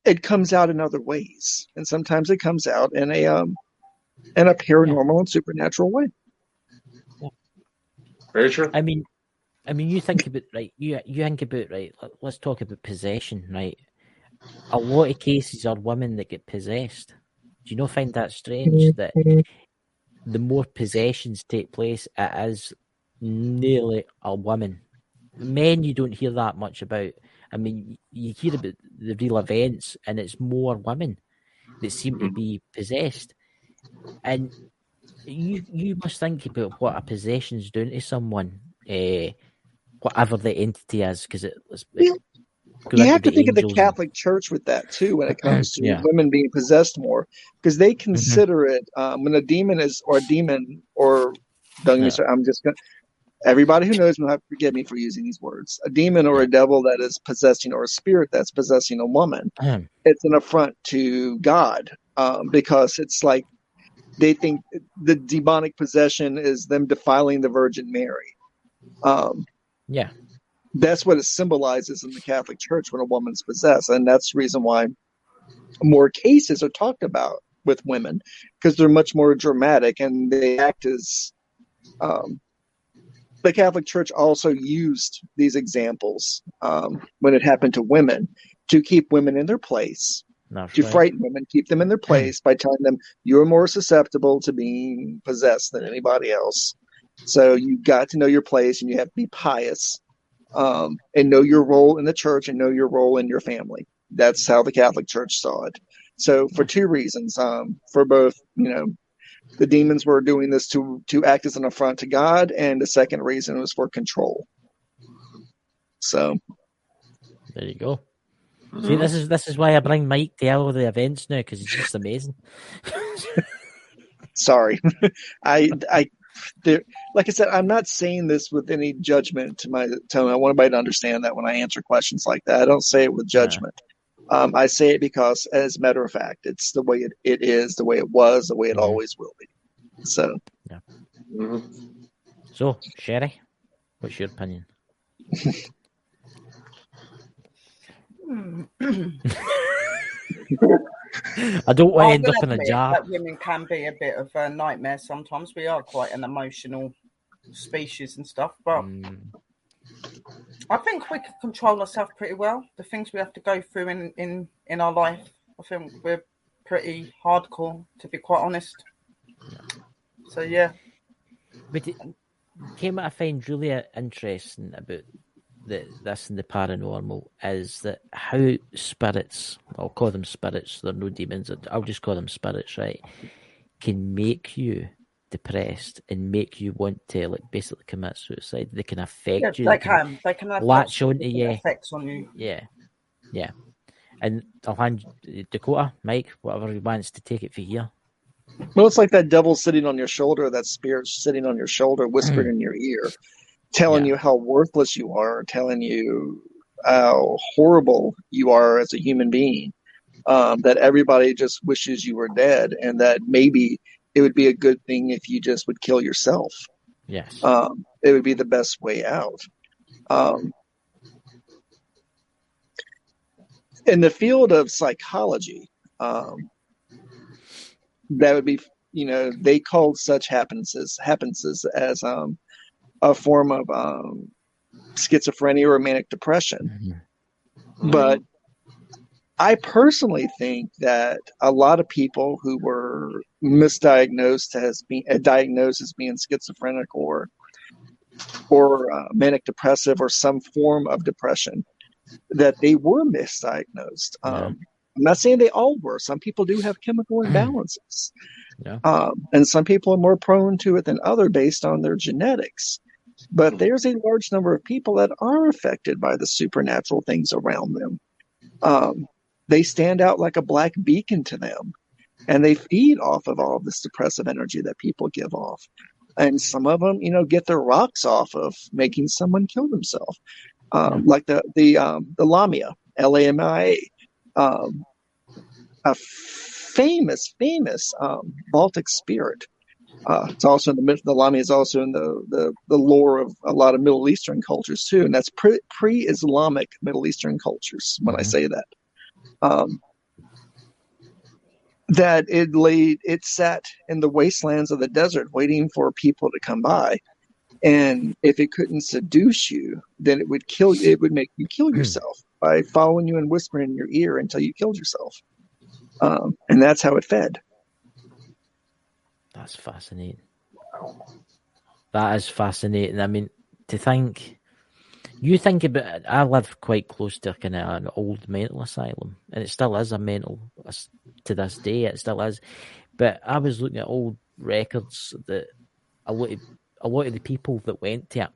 it comes out in other ways. And sometimes it comes out in a paranormal and supernatural way. Very true. I mean, you think about let's talk about possession, right? A lot of cases are women that get possessed. Do you not find that strange that the more possessions take place, it is nearly a woman? Men, you don't hear that much about. I mean, you hear about the real events, and it's more women that seem to be possessed. And you must think about what a possession's doing to someone, whatever the entity is, because you have to think of the Catholic Church with that too when it comes to women being possessed more, because they consider it when a demon I'm just going. Everybody who knows me will have to forgive me for using these words. A demon or a devil that is possessing, or a spirit that's possessing a woman, it's an affront to God, because it's like they think the demonic possession is them defiling the Virgin Mary. That's what it symbolizes in the Catholic Church when a woman's possessed. And that's the reason why more cases are talked about with women, because they're much more dramatic and they act as... the Catholic Church also used these examples when it happened to women to keep women in their place, frighten women, keep them in their place by telling them you're more susceptible to being possessed than anybody else. So you got to know your place, and you have to be pious, and know your role in the church and know your role in your family. That's how the Catholic Church saw it. So for two reasons, for both, the demons were doing this to act as an affront to God, and the second reason was for control. So there you go. See, this is why I bring Mike to all the events now, because he's just amazing. Sorry, I like I said, I'm not saying this with any judgment to my tone. I want everybody to understand that when I answer questions like that, I don't say it with judgment. I say it because, as a matter of fact, it's the way it is, the way it was, the way it always will be. So, yeah. So, Sherry, what's your opinion? I don't want to end up in a jar. That women can be a bit of a nightmare sometimes. We are quite an emotional species and stuff, but I think we can control ourselves pretty well. The things we have to go through in our life, I think we're pretty hardcore, to be quite honest. So, yeah. But what I find really interesting about this and the paranormal is that how spirits, I'll call them spirits, they're no demons, I'll just call them spirits, right, can make you depressed and make you want to, like, basically commit suicide. They can affect you. They can have latch onto you. Effects on you. Yeah. And I'll hand Dakota, Mike, whatever he wants to take it for here. Well, it's like that devil sitting on your shoulder, that spirit sitting on your shoulder, whispering in your ear, telling you how worthless you are, telling you how horrible you are as a human being, that everybody just wishes you were dead, and that maybe it would be a good thing if you just would kill yourself. Yes. It would be the best way out. In the field of psychology, that would be, they called such happenances as a form of schizophrenia or manic depression. But I personally think that a lot of people who were misdiagnosed diagnosed as being schizophrenic or manic depressive or some form of depression, that they were misdiagnosed. I'm not saying they all were. Some people do have chemical imbalances. And some people are more prone to it than others based on their genetics. But there's a large number of people that are affected by the supernatural things around them. They stand out like a black beacon to them, and they feed off of all of this depressive energy that people give off. And some of them, get their rocks off of making someone kill themselves. Like the Lamia, Lamia, a famous Baltic spirit. It's also in the Lamia is also in the lore of a lot of Middle Eastern cultures too, and that's pre-Islamic Middle Eastern cultures. When I say that, that it sat in the wastelands of the desert waiting for people to come by. And if it couldn't seduce you, then it would kill you. It would make you kill yourself by following you and whispering in your ear until you killed yourself. And that's how it fed. That's fascinating. That is fascinating. I mean, to think, you think about it, I live quite close to kind of an old mental asylum, and it still is a mental, to this day, it still is. But I was looking at old records that a lot of the people that went to it,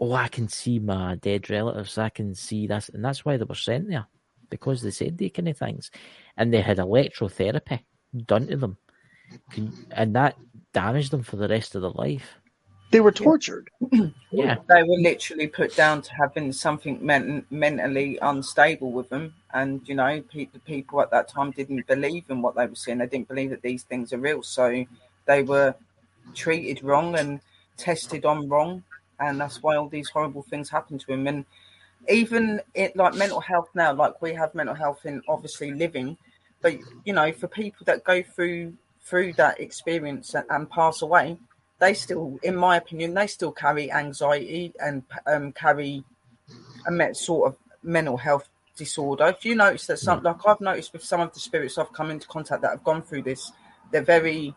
I can see my dead relatives, I can see this, and that's why they were sent there, because they said they kind of things, and they had electrotherapy done to them, and that damaged them for the rest of their life. They were tortured. Yeah, they were literally put down to having something mentally unstable with them, and the people at that time didn't believe in what they were seeing. They didn't believe that these things are real, so they were treated wrong and tested on wrong, and that's why all these horrible things happen to him. And even it, like mental health now, like we have mental health in obviously living, but for people that go through that experience and pass away, they still, in my opinion, they still carry anxiety and carry a sort of mental health disorder. If you notice that like I've noticed with some of the spirits I've come into contact that have gone through this, they're very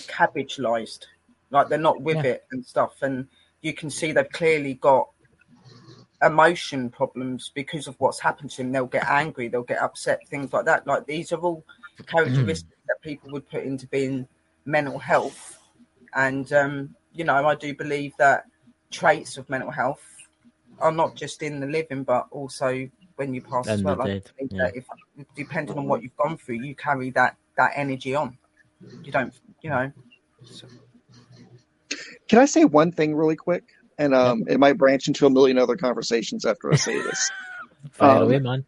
cabbage-ized, like they're not with it and stuff, and you can see they've clearly got emotion problems because of what's happened to them. They'll get angry, they'll get upset, things like that. Like these are all characteristics that people would put into being mental health. And I do believe that traits of mental health are not just in the living, but also when you pass as well. Like, that if depending on what you've gone through, you carry that energy on. You don't, So. Can I say one thing really quick? And it might branch into a million other conversations after I say this. Fire away, man.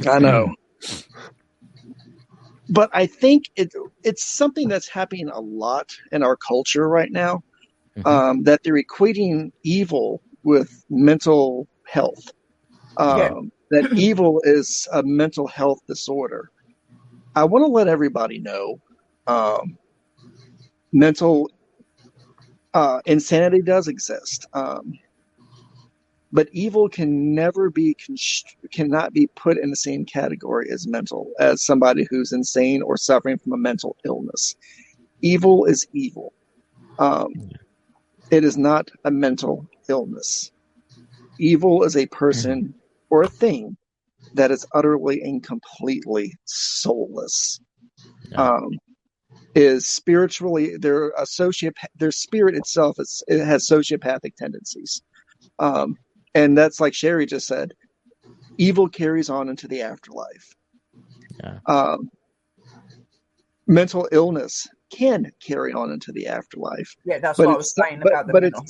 I know. But I think it's something that's happening a lot in our culture right now, that they're equating evil with mental health. That evil is a mental health disorder. I want to let everybody know mental insanity does exist. But evil cannot be put in the same category as somebody who's insane or suffering from a mental illness. Evil is evil. It is not a mental illness. Evil is a person or a thing that is utterly and completely soulless. Is spiritually, their spirit itself it has sociopathic tendencies. And that's like Sherry just said, evil carries on into the afterlife. Mental illness can carry on into the afterlife. Yeah, that's what I was saying about the mental health.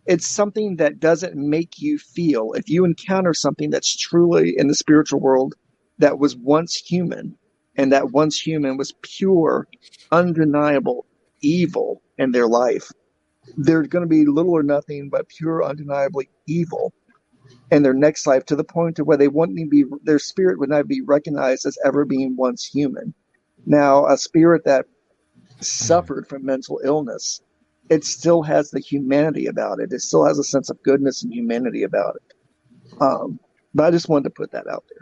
It's something that doesn't make you feel. If you encounter something that's truly in the spiritual world that was once human, and that once human was pure, undeniable evil in their life, they're going to be little or nothing but pure, undeniably evil in their next life, to the point to where their spirit would not be recognized as ever being once human. Now, a spirit that suffered from mental illness, it still has the humanity about it. It still has a sense of goodness and humanity about it. But I just wanted to put that out there.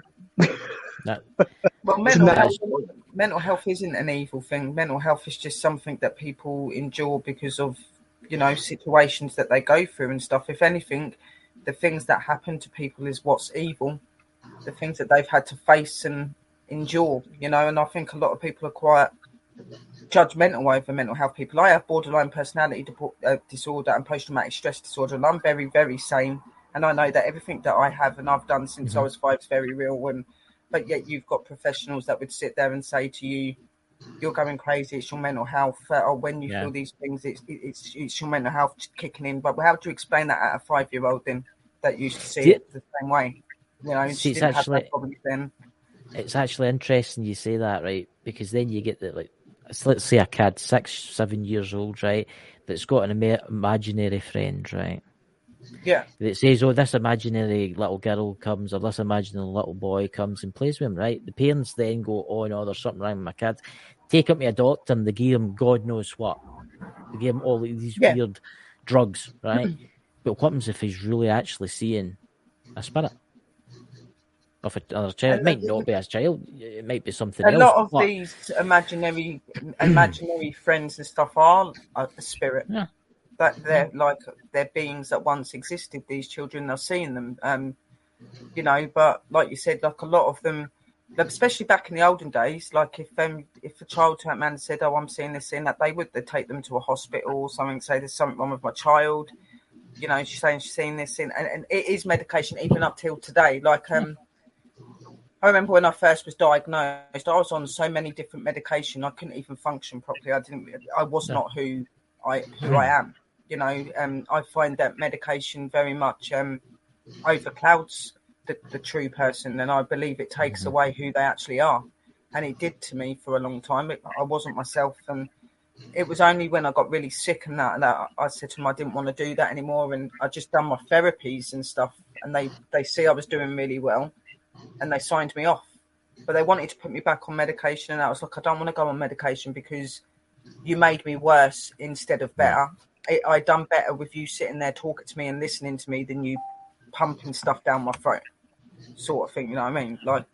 Well, mental health isn't an evil thing. Mental health is just something that people endure because of, situations that they go through and stuff. If anything, the things that happen to people is what's evil, the things that they've had to face and endure, and I think a lot of people are quite judgmental over mental health people. I have borderline personality disorder and post-traumatic stress disorder, and I'm very, very sane. And I know that everything that I have and I've done since I was 5 is very real. But yet you've got professionals that would sit there and say to you, you're going crazy, it's your mental health. Or when you feel these things, it's your mental health kicking in. But how do you explain that at a 5-year-old then that used to see it the same way? She didn't have that problem then. It's actually interesting you say that, right? Because then you get let's say a kid, 6, 7 years old, right, that's got an imaginary friend, right? Yeah. That says, this imaginary little girl comes, or this imaginary little boy comes and plays with him, right? The parents then go, there's something wrong with my kid. Take him to a doctor and they give him God knows what. They give him all these weird drugs, right? But what happens if he's really actually seeing a spirit of another child? It might not be his child. It might be something else. A lot of these imaginary friends and stuff are a spirit. Yeah. That they're beings that once existed. These children are seeing them, But like you said, like a lot of them, especially back in the olden days, like if a child turned around and said, "Oh, I'm seeing this, seeing that," they'd take them to a hospital or something. Say there's something wrong with my child. She's saying she's seeing this, and it is medication even up till today. Like I remember when I first was diagnosed, I was on so many different medication, I couldn't even function properly. I was not who I am. I find that medication very much overclouds the true person, and I believe it takes away who they actually are. And it did to me for a long time. I wasn't myself, and it was only when I got really sick and that I said to them I didn't want to do that anymore, and I just done my therapies and stuff, and they see I was doing really well, and they signed me off. But they wanted to put me back on medication, and I was like, I don't want to go on medication because you made me worse instead of better. I done better with you sitting there talking to me and listening to me than you pumping stuff down my throat, sort of thing. You know what I mean? Like,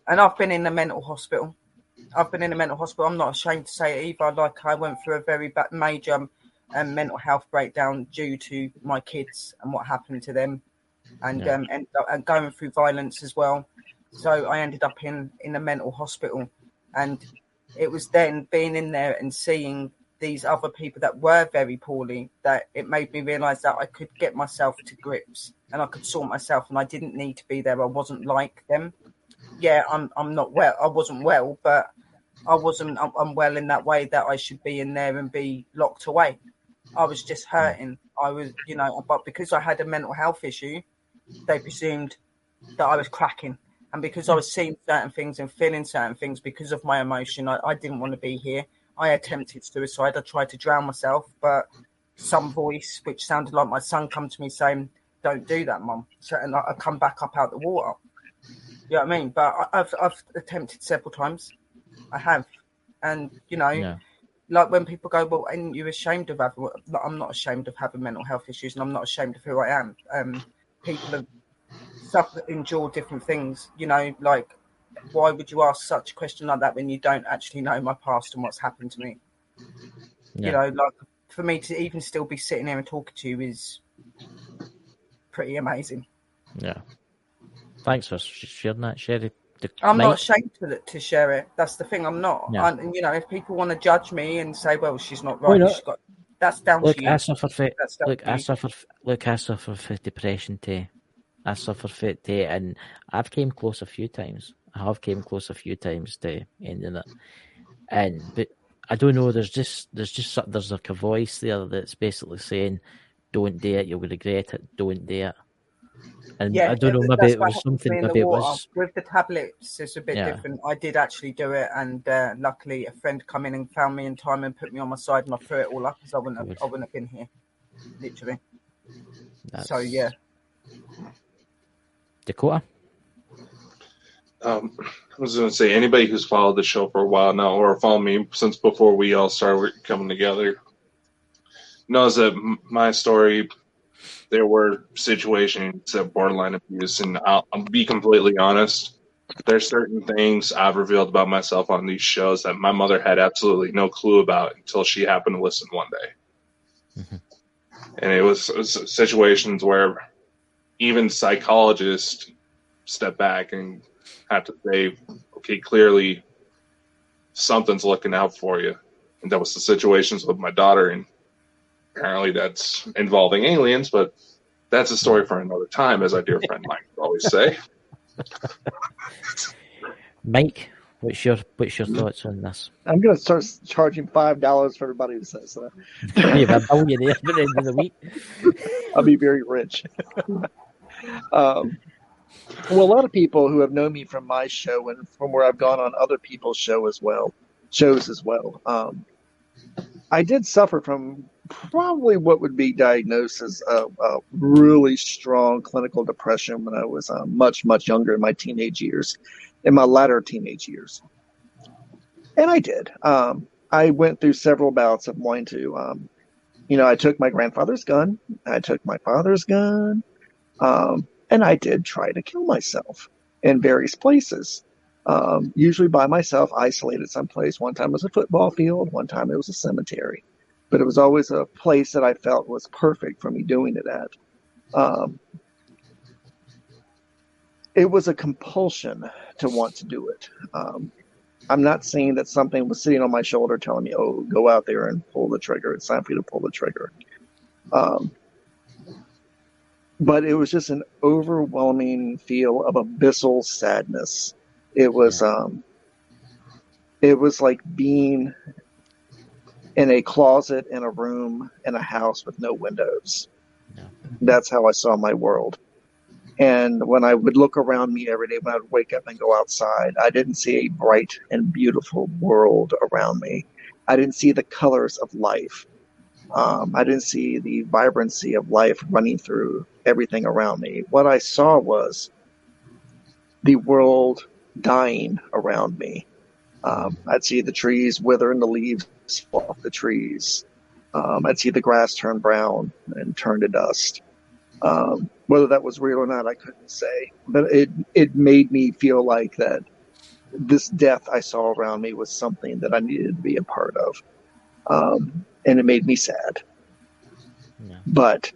and I've been in a mental hospital. I'm not ashamed to say it either. Like, I went through a very major mental health breakdown due to my kids and what happened to them, and going through violence as well. So I ended up in a mental hospital, and it was then being in there and seeing these other people that were very poorly that it made me realize that I could get myself to grips and I could sort myself, and I didn't need to be there. I wasn't like them. Yeah, I'm not well. I wasn't well, but I wasn't unwell in that way that I should be in there and be locked away. I was just hurting. I was, but because I had a mental health issue, they presumed that I was cracking. And because I was seeing certain things and feeling certain things because of my emotion, I didn't want to be here. I attempted suicide. I tried to drown myself, but some voice, which sounded like my son, come to me saying, "Don't do that, Mum." So, and I come back up out the water. You know what I mean? But I've attempted several times. I have. And, like when people go, "Well, and you're ashamed of having," I'm not ashamed of having mental health issues, and I'm not ashamed of who I am. People have endure different things, like, why would you ask such a question like that when you don't actually know my past and what's happened to me? Like, for me to even still be sitting here and talking to you is pretty amazing. Yeah. Thanks for sharing that, Sherry. I'm not ashamed to share it. That's the thing. I'm not. Yeah. And, if people want to judge me and say, "Well, she's not right," that's down to you. I suffer for depression too. I suffer for it too, and I've came close a few times. I have came close a few times to ending it, but I don't know. There's like a voice there that's basically saying, "Don't do it. You'll regret it. Don't do it." And I don't know. Maybe it was something. Maybe it was with the tablets. It's a bit different. I did actually do it, and luckily, a friend come in and found me in time and put me on my side, and I threw it all up because I wouldn't have been here, literally. So yeah. Dakota? I was going to say, anybody who's followed the show for a while now or followed me since before we all started coming together knows that my story, there were situations of borderline abuse, and I'll be completely honest. There's certain things I've revealed about myself on these shows that my mother had absolutely no clue about until she happened to listen one day. Mm-hmm. And it was situations where even psychologists step back and have to say, okay, clearly something's looking out for you. And that was the situations with my daughter, and apparently that's involving aliens, but that's a story for another time, as our dear friend Mike would always say. Mike, what's your thoughts on this? I'm going to start charging $5 for everybody who says that. You have a billionaire at the end of the week. I'll be very rich. Well, a lot of people who have known me from my show and from where I've gone on other people's shows as well. I did suffer from probably what would be diagnosed as a really strong clinical depression when I was much, much younger in my latter teenage years. And I did. I went through several bouts of wanting to, I took my grandfather's gun. I took my father's gun. And I did try to kill myself in various places, usually by myself, isolated someplace. One time it was a football field. One time it was a cemetery. But it was always a place that I felt was perfect for me doing it at. It was a compulsion to want to do it. I'm not saying that something was sitting on my shoulder telling me, "Oh, go out there and pull the trigger. It's time for you to pull the trigger." But it was just an overwhelming feel of abyssal sadness. It was like being in a closet in a room in a house with no windows. Yeah. That's how I saw my world. And when I would look around me every day, when I would wake up and go outside, I didn't see a bright and beautiful world around me. I didn't see the colors of life. I didn't see the vibrancy of life running through everything around me. What I saw was the world dying around me. I'd see the trees wither and the leaves fall off the trees. I'd see the grass turn brown and turn to dust. Whether that was real or not, I couldn't say. But it made me feel like that this death I saw around me was something that I needed to be a part of. And it made me sad. Yeah. But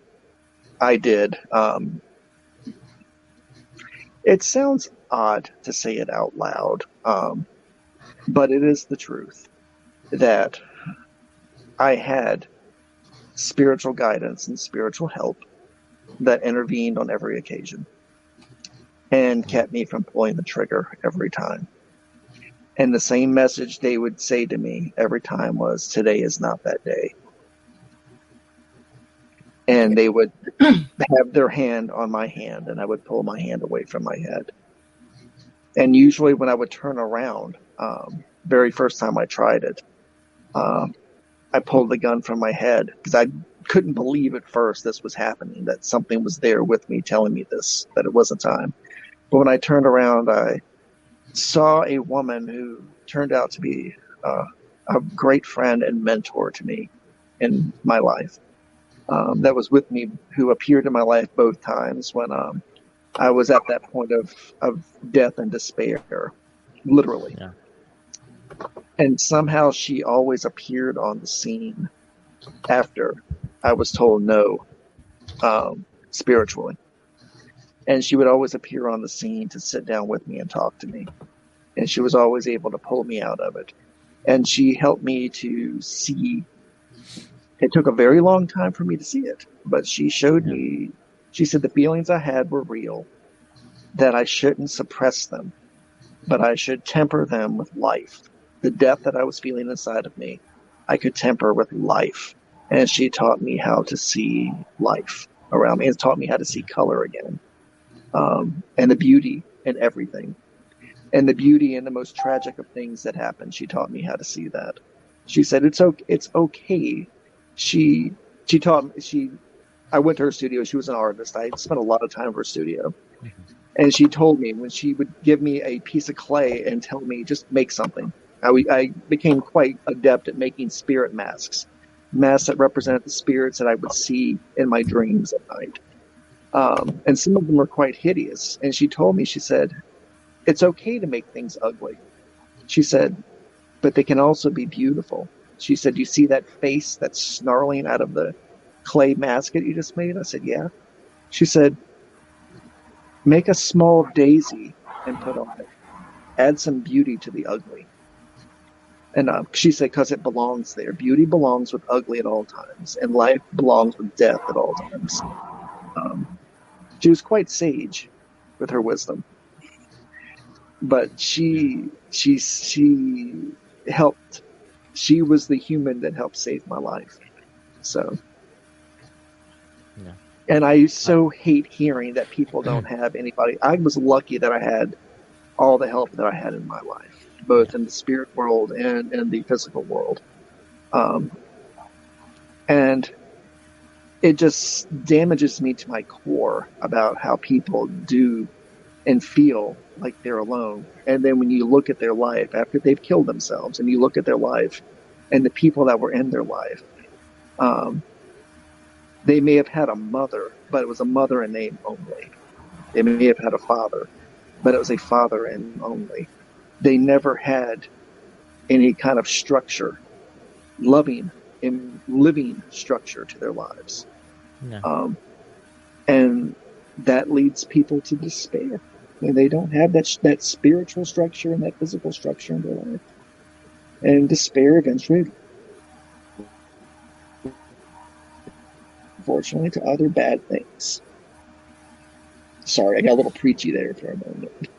I did. It sounds odd to say it out loud, but it is the truth that I had spiritual guidance and spiritual help that intervened on every occasion and kept me from pulling the trigger every time. And the same message they would say to me every time was, today is not that day. And they would have their hand on my hand, and I would pull my hand away from my head. And usually when I would turn around, very first time I tried it, I pulled the gun from my head because I couldn't believe at first this was happening, that something was there with me telling me this, that it wasn't time. But when I turned around, I saw a woman who turned out to be a great friend and mentor to me in my life. That was with me, who appeared in my life both times when I was at that point of death and despair, literally. Yeah. And somehow she always appeared on the scene after I was told no, spiritually. And she would always appear on the scene to sit down with me and talk to me. And she was always able to pull me out of it. And she helped me to see. It took a very long time for me to see it, but she showed me, she said the feelings I had were real, that I shouldn't suppress them, but I should temper them with life. The death that I was feeling inside of me, I could temper with life. And she taught me how to see life around me, and taught me how to see color again, and the beauty in everything. And the beauty in the most tragic of things that happen, she taught me how to see that. She said, it's okay. She taught me, I went to her studio. She was an artist. I spent a lot of time in her studio. Mm-hmm. And she told me, when she would give me a piece of clay and tell me, just make something. I became quite adept at making spirit masks that represented the spirits that I would see in my dreams at night. And some of them were quite hideous. And she told me, she said, it's okay to make things ugly. She said, but they can also be beautiful. She said, you see that face that's snarling out of the clay mask that you just made? I said, yeah. She said, make a small daisy and put on it. Add some beauty to the ugly. And she said, because it belongs there. Beauty belongs with ugly at all times, and life belongs with death at all times. She was quite sage with her wisdom. But she helped. She was the human that helped save my life. So, yeah. And I so hate hearing that people don't have anybody. I was lucky that I had all the help that I had in my life, both in the spirit world and in the physical world. And it just damages me to my core about how people do and feel like they're alone. And then when you look at their life after they've killed themselves, and you look at their life and the people that were in their life, they may have had a mother, but it was a mother in name only. They may have had a father, but it was a father in only. They never had any kind of structure, loving and living structure to their lives. No. And that leads people to despair. And they don't have that spiritual structure and that physical structure in their life. And despair eventually, unfortunately, to other bad things. Sorry, I got a little preachy there for a moment.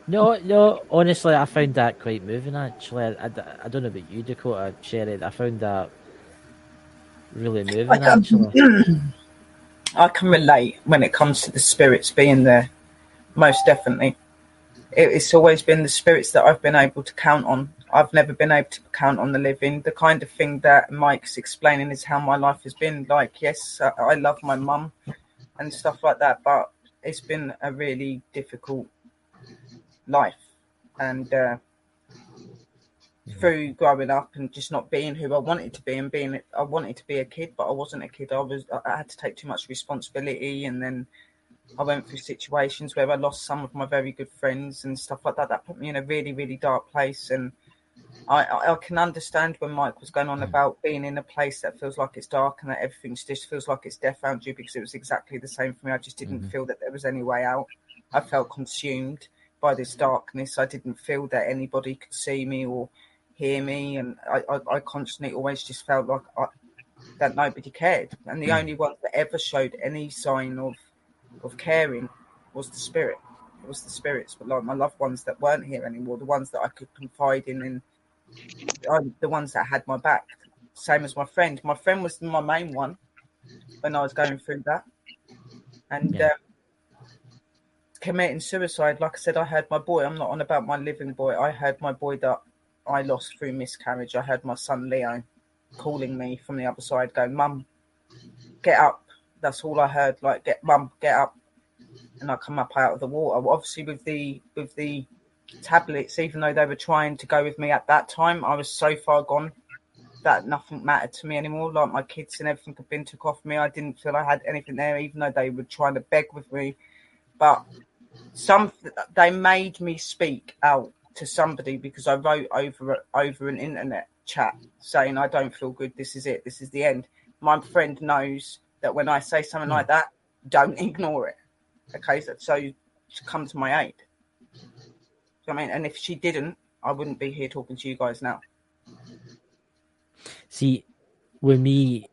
No, honestly, I found that quite moving, actually. I don't know about you, Dakota, Sherry. I found that really moving, actually. I can relate when it comes to the spirits being there. Most definitely. It's always been the spirits that I've been able to count on. I've never been able to count on the living. The kind of thing that Mike's explaining is how my life has been. Like, yes, I love my mum and stuff like that, but it's been a really difficult life. And through growing up and just not being who I wanted to be, and I wanted to be a kid, but I wasn't a kid. I had to take too much responsibility, and then I went through situations where I lost some of my very good friends and stuff like that. That put me in a really, really dark place. And I can understand when Mike was going on about being in a place that feels like it's dark and that everything just feels like it's death around you, because it was exactly the same for me. I just didn't feel that there was any way out. I felt consumed by this darkness. I didn't feel that anybody could see me or hear me. And I constantly always just felt like that nobody cared. And the only one that ever showed any sign of caring was the spirit. It was the spirits, but like my loved ones that weren't here anymore, the ones that I could confide in the ones that had my back. Same as my friend. My friend was my main one when I was going through that. And committing suicide, like I said, I heard my boy. I'm not on about my living boy. I heard my boy that I lost through miscarriage. I heard my son Leo calling me from the other side, going, "Mum, get up." That's all I heard. Like, "Mum, get up." And I come up out of the water. Obviously, with the tablets, even though they were trying to go with me at that time, I was so far gone that nothing mattered to me anymore. Like, my kids and everything had been took off me. I didn't feel I had anything there, even though they were trying to beg with me. But they made me speak out to somebody because I wrote over an internet chat saying, "I don't feel good. This is it. This is the end." My friend knows that when I say something like that, don't ignore it. Okay, so to come to my aid. I mean, and if she didn't, I wouldn't be here talking to you guys now. See, with me,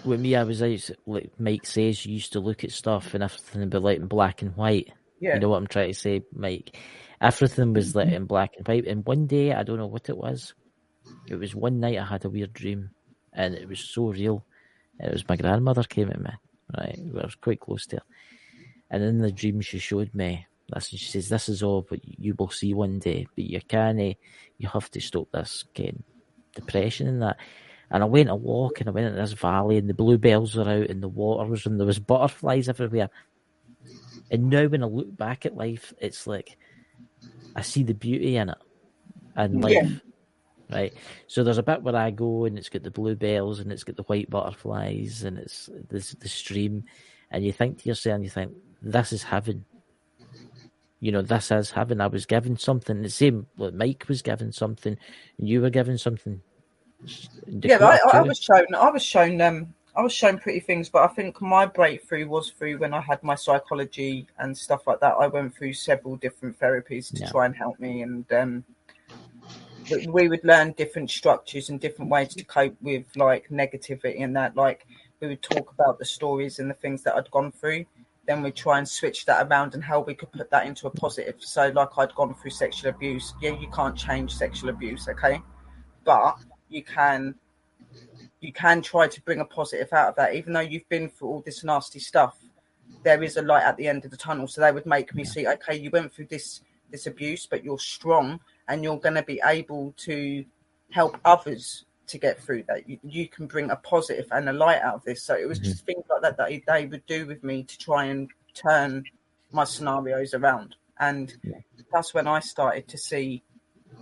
I was out, like Mike says, you used to look at stuff and everything would be like in black and white. Yeah. You know what I'm trying to say, Mike? Everything was like in black and white. And one day, I don't know what it was. It was one night I had a weird dream, and it was so real. And it was my grandmother came at me, right? I was quite close to her. And in the dream, she showed me this, and she says, "This is all what you will see one day, but you have to stop this getting depression and that." And I went a walk, and I went into this valley, and the bluebells were out, and the water was, and there was butterflies everywhere. And now when I look back at life, it's like I see the beauty in it and life, right? So there's a bit where I go, and it's got the bluebells, and it's got the white butterflies, and it's the stream, and you think to yourself, this is heaven. You know, this is heaven. I was given something. The same, like Mike was given something, and you were given something. Yeah, I was shown pretty things, but I think my breakthrough was through when I had my psychology and stuff like that. I went through several different therapies to try and help me, and we would learn different structures and different ways to cope with like negativity and that. Like, we would talk about the stories and the things that I'd gone through. Then we'd try and switch that around and how we could put that into a positive. So like, I'd gone through sexual abuse. Yeah, you can't change sexual abuse, okay? But you can try to bring a positive out of that. Even though you've been through all this nasty stuff, there is a light at the end of the tunnel. So they would make me see, okay, you went through this abuse, but you're strong and you're going to be able to help others to get through that. You can bring a positive and a light out of this. So it was just things like that they would do with me to try and turn my scenarios around. And that's when I started to see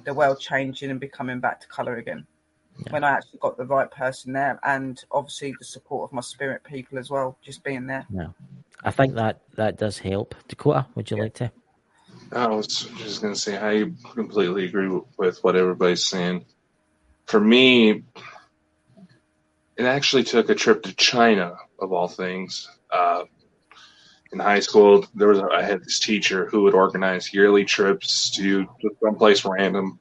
the world changing and becoming back to colour again. Yeah. When I actually got the right person there, and obviously the support of my spirit people as well, just being there. Yeah, I think that does help. Dakota, would you like to? I was just going to say, I completely agree with what everybody's saying. For me, it actually took a trip to China, of all things. In high school, I had this teacher who would organize yearly trips to someplace random.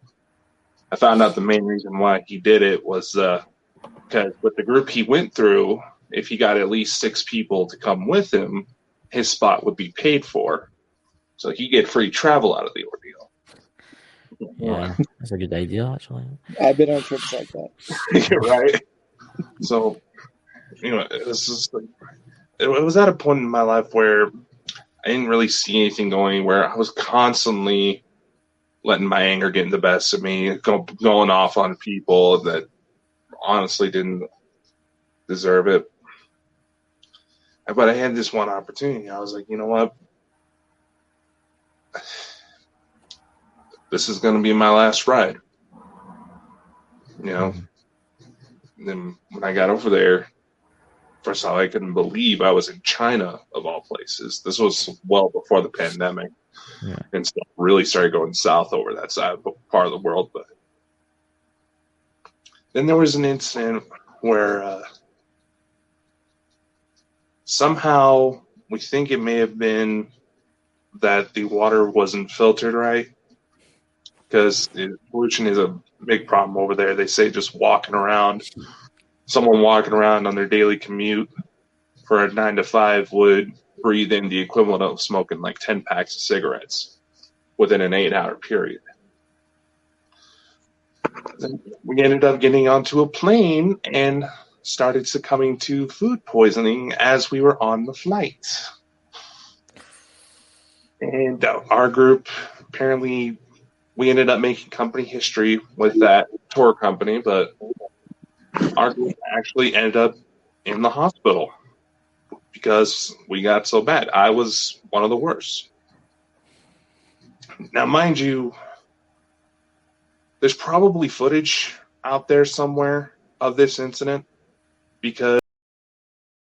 I found out the main reason why he did it was because with the group he went through, if he got at least 6 people to come with him, his spot would be paid for. So he'd get free travel out of the ordeal. Yeah, that's a good idea, actually. I've been on trips like that. You're right. So, it was at a point in my life where I didn't really see anything going anywhere. I was constantly letting my anger get the best of me, going off on people that honestly didn't deserve it. But I had this one opportunity. I was like, you know what? This is going to be my last ride. And then when I got over there, first of all, I couldn't believe I was in China, of all places. This was well before the pandemic. Yeah. And stuff really started going south over that part of the world. But then there was an incident where somehow we think it may have been that the water wasn't filtered right, because pollution is a big problem over there. They say just someone walking around on their daily commute for a 9 to 5 would breathe in the equivalent of smoking like 10 packs of cigarettes within an 8-hour period. Then we ended up getting onto a plane and started succumbing to food poisoning as we were on the flight. And our group, apparently, we ended up making company history with that tour company, but our group actually ended up in the hospital because we got so bad. I was one of the worst. Now, mind you, there's probably footage out there somewhere of this incident because